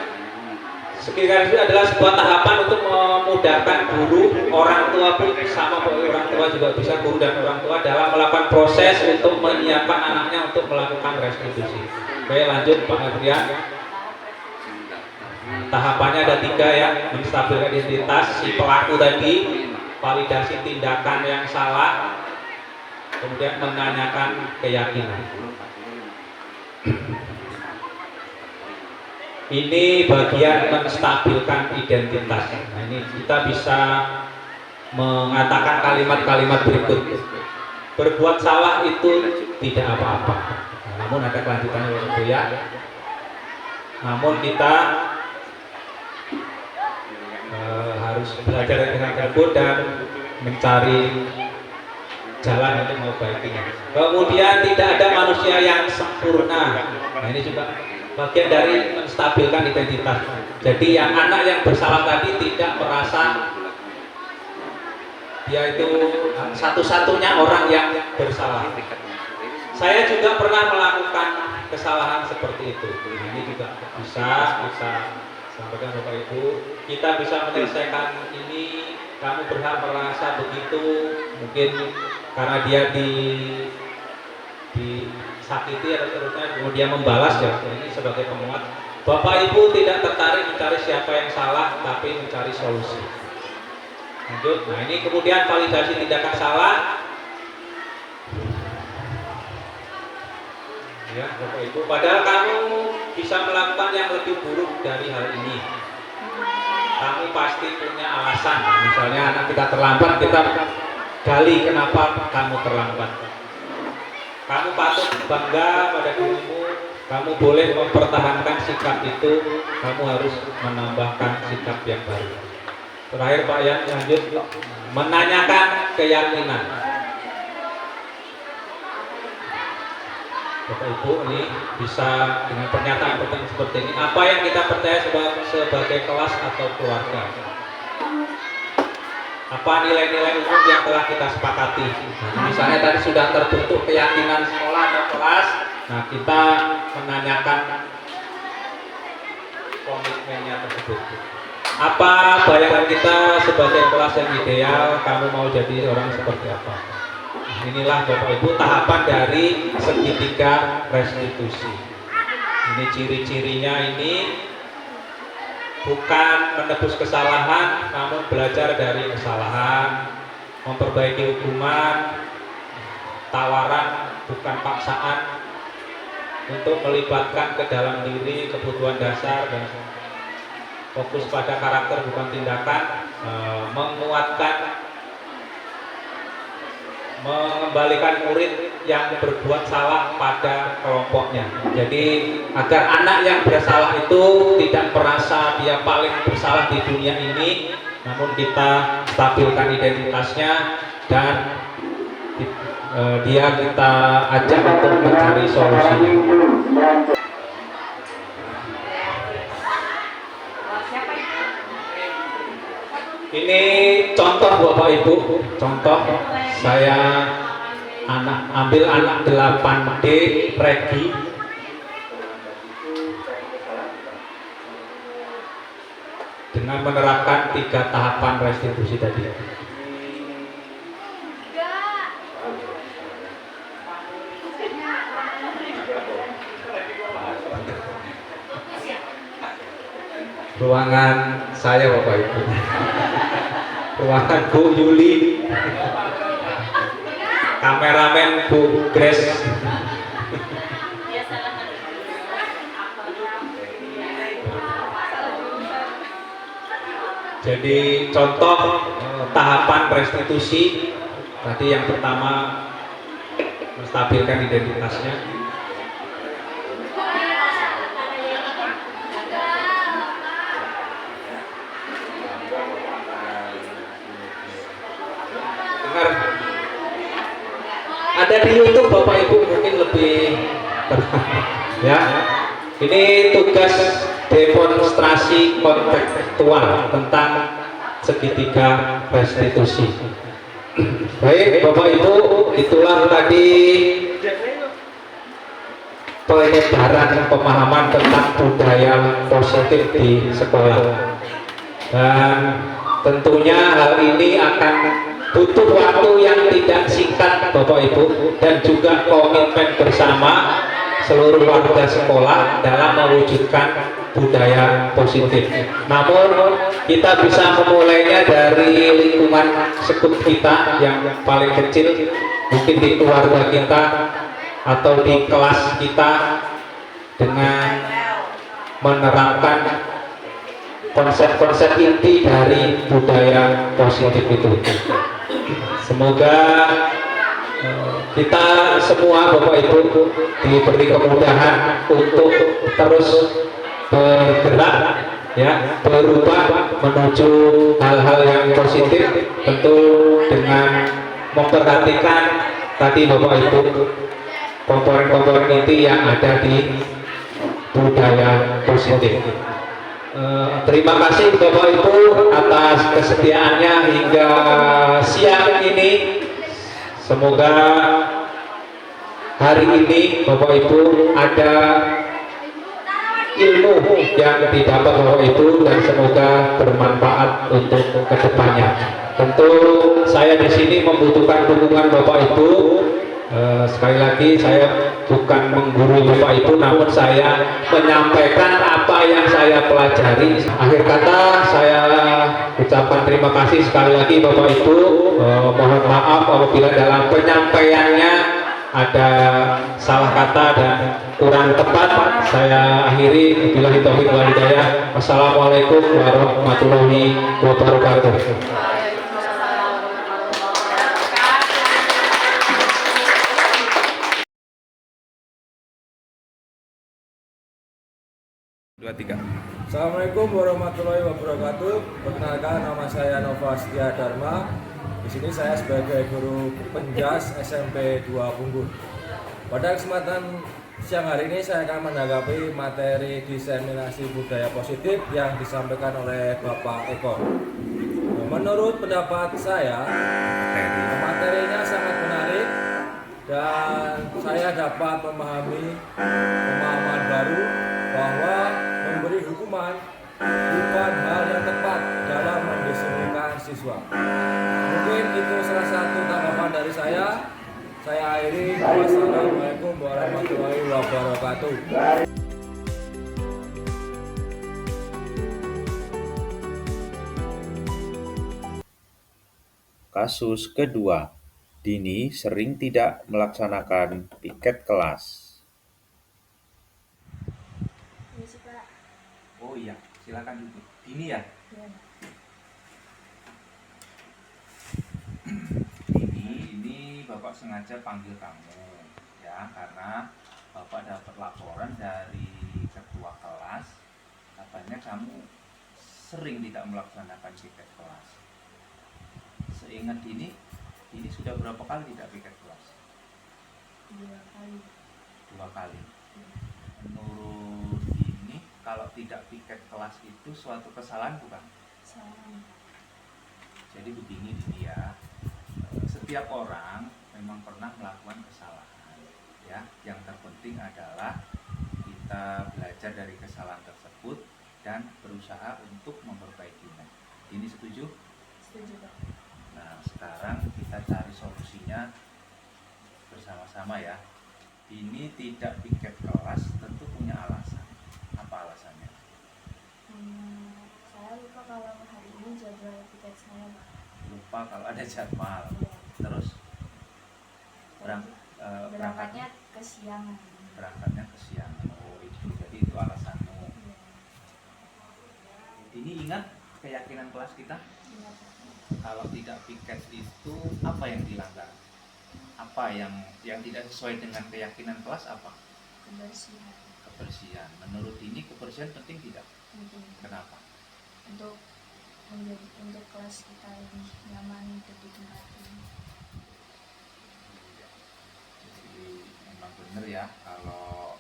sekiranya itu adalah sebuah tahapan untuk memudahkan guru, orang tua pun sama, orang tua juga bisa, guru dan orang tua dalam melakukan proses untuk menyiapkan anaknya untuk melakukan restitusi. Oke, lanjut Pak Adrian. Tahapannya ada 3 ya, menstabilkan identitas si pelaku tadi, validasi tindakan yang salah, kemudian menanyakan keyakinan. Ini bagian menstabilkan identitas. Nah, ini kita bisa mengatakan kalimat-kalimat berikut. berbuat salah itu tidak apa-apa. Namun ada kelanjutannya Bapak Ibu ya. Namun kita harus belajar dengan tersebut dan mencari jalan untuk memperbaikinya. Kemudian tidak ada manusia yang sempurna. Nah ini juga bagian dari menstabilkan identitas. Jadi yang anak yang bersalah tadi tidak merasa dia itu satu-satunya orang yang bersalah. Saya juga pernah melakukan kesalahan seperti itu. Nah, ini juga bisa kita sampaikan Bapak Ibu. Kita bisa menyelesaikan ini. Kamu berhak merasa begitu. Mungkin karena dia disakiti atau seterusnya, kemudian membalas ya. Ini sebagai penguat. Bapak Ibu tidak tertarik mencari siapa yang salah, tapi mencari solusi. Lanjut. Nah ini kemudian validasi tindakan salah. Ya Bapak Ibu, padahal kamu bisa melakukan yang lebih buruk dari hal ini. Kamu pasti punya alasan. Misalnya anak kita terlambat, kita gali kenapa kamu terlambat. Kamu patut bangga pada dirimu. Kamu boleh mempertahankan sikap itu. Kamu harus menambahkan sikap yang baru. Terakhir Pak Yan, lanjut menanyakan keyakinan. Bapak Ibu ini bisa dengan pernyataan seperti ini. Apa yang kita percaya sebagai kelas atau keluarga? Apa nilai-nilai umum yang telah kita sepakati? Nah, misalnya tadi sudah terbentuk keyakinan sekolah atau kelas. Nah kita menanyakan komitmennya tersebut. Apa bayangan kita sebagai kelas yang ideal? Kamu mau jadi orang seperti apa? Inilah Bapak Ibu tahapan dari segitiga restitusi. Ini ciri-cirinya ini bukan menebus kesalahan, namun belajar dari kesalahan, memperbaiki hukuman, tawaran bukan paksaan, untuk melibatkan ke dalam diri kebutuhan dasar dan fokus pada karakter bukan tindakan, menguatkan, mengembalikan murid yang berbuat salah pada kelompoknya. Jadi agar anak yang bersalah itu tidak merasa dia paling bersalah di dunia ini, namun kita stabilkan identitasnya dan dia kita ajak untuk mencari solusinya. Ini contoh Bapak Ibu, contoh saya ambil anak 8D Regi. Dengan menerapkan 3 tahapan restitusi tadi. Ruangan saya Bapak Ibu, ruangan Bu Yuli, kameramen Bu Grace. Jadi contoh tahapan restitusi tadi yang pertama menstabilkan identitasnya. Ada di YouTube Bapak Ibu mungkin lebih ya. Ini tugas demonstrasi kontekstual tentang segitiga restitusi. Baik Bapak Ibu, itulah tadi penyebaran pemahaman tentang budaya positif di sekolah. Dan tentunya hal ini akan butuh waktu yang tidak singkat Bapak Ibu, dan juga komitmen bersama seluruh warga sekolah dalam mewujudkan budaya positif. Namun kita bisa memulainya dari lingkungan sekup kita yang paling kecil, mungkin di keluarga kita atau di kelas kita, dengan menerapkan konsep-konsep inti dari budaya positif itu. Semoga kita semua Bapak Ibu diberi kemudahan untuk terus bergerak, ya, berubah menuju hal-hal yang positif, tentu dengan memperhatikan tadi Bapak Ibu komponen-komponen inti yang ada di budaya positif. Terima kasih Bapak Ibu atas kesetiaannya hingga siang ini. Semoga hari ini Bapak Ibu ada ilmu yang didapat Bapak Ibu dan semoga bermanfaat untuk kedepannya. Tentu saya di sini membutuhkan dukungan Bapak Ibu. Sekali lagi saya bukan menggurui Bapak Ibu, namun saya menyampaikan apa yang saya pelajari. Akhir kata saya ucapkan terima kasih sekali lagi Bapak Ibu. Mohon maaf apabila dalam penyampaiannya ada salah kata dan kurang tepat. Saya akhiri, billahi taufiq wal hidayah. Wassalamualaikum warahmatullahi wabarakatuh. Dua, tiga. Assalamualaikum warahmatullahi wabarakatuh. Perkenalkan, nama saya Nova Setia Dharma. Di sini saya sebagai guru penjas SMP 2 Punggur. Pada kesempatan siang hari ini saya akan menanggapi materi diseminasi budaya positif yang disampaikan oleh Bapak Eko. Menurut pendapat saya, materinya sangat menarik dan saya dapat memahami pemahaman baru bahwa memberi hukuman bukan hal yang tepat dalam mendisiplinkan siswa. Mungkin itu salah satu tanggapan dari saya. Saya akhiri. Wassalamualaikum warahmatullahi wabarakatuh. Kasus kedua, Dini sering tidak melaksanakan piket kelas. Oh iya, silakan duduk. Dini ya? Ini Bapak sengaja panggil kamu ya, karena Bapak dapat laporan dari ketua kelas, katanya kamu sering tidak melaksanakan piket kelas. Seingat Dini sudah berapa kali tidak piket kelas? 2 kali. 2 kali. Menurut Dini, kalau tidak piket kelas itu suatu kesalahan bukan? Salah. Jadi begini Dini ya, setiap orang memang pernah melakukan kesalahan ya. Yang terpenting adalah kita belajar dari kesalahan tersebut dan berusaha untuk memperbaikinya. Ini setuju? Setuju, Pak. Nah, sekarang kita cari solusinya bersama-sama ya. Ini tidak piket kelas tentu punya alasan. Apa alasannya? Saya lupa kalau hari ini jadwal piket saya, Pak. Lupa kalau ada jadwal. Iya. Terus Berangkatnya kesiangan. berangkatnya kesiangan. Oh itu, jadi itu alasanmu. Iya. Ini ingat keyakinan kelas kita? Iya, Pak. Kalau tidak piket itu apa yang dilanggar? Apa yang tidak sesuai dengan keyakinan kelas apa? Kebersihan. Kebersihan. Menurut ini kebersihan penting tidak? Penting. Kenapa? Untuk kelas kita lebih nyaman untuk ditempati. Jadi memang benar ya, kalau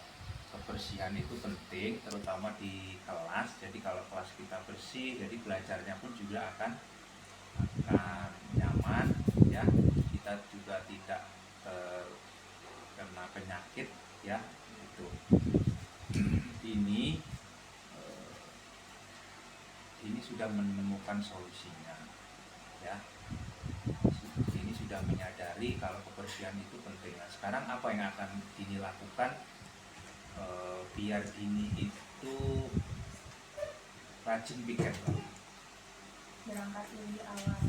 kebersihan itu penting, terutama di kelas. Jadi kalau kelas kita bersih, jadi belajarnya pun juga akan nyaman ya. Kita juga tidak terkena penyakit ya. Itu ini sudah menemukan solusinya ya. Ini sudah menyadari kalau kebersihan itu penting. Nah, sekarang apa yang akan Dini lakukan biar Dini itu rajin piket lagi? Berangkat lebih awal.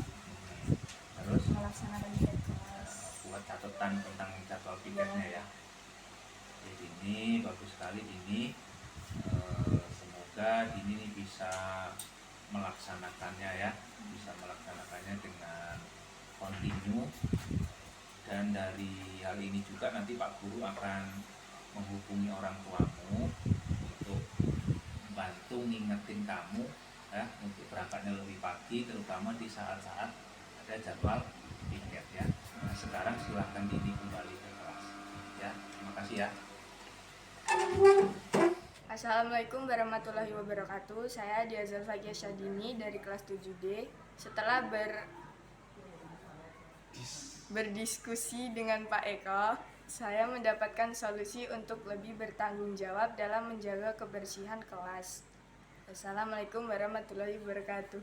Terus Melaksanakan piket kelas. buat catatan tentang jadwal piketnya ya. Jadi ini bagus sekali Dini. Semoga Dini ini bisa melaksanakannya ya, bisa melaksanakannya dengan kontinu Dan dari hal ini juga nanti Pak Guru akan menghubungi orang tuamu untuk membantu ngingetin kamu ya, untuk berangkatnya lebih pagi, terutama di saat-saat ada jadwal piket ya. Nah, sekarang silahkan Dini kembali ke kelas ya. Terima kasih ya. Assalamualaikum warahmatullahi wabarakatuh. Saya Diazal Fagia Syadini dari kelas 7D. Setelah berdiskusi dengan Pak Eko, saya mendapatkan solusi untuk lebih bertanggung jawab dalam menjaga kebersihan kelas. Assalamualaikum warahmatullahi wabarakatuh.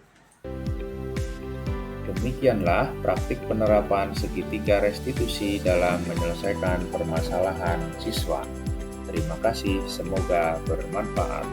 Demikianlah praktik penerapan segitiga restitusi dalam menyelesaikan permasalahan siswa. Terima kasih, semoga bermanfaat.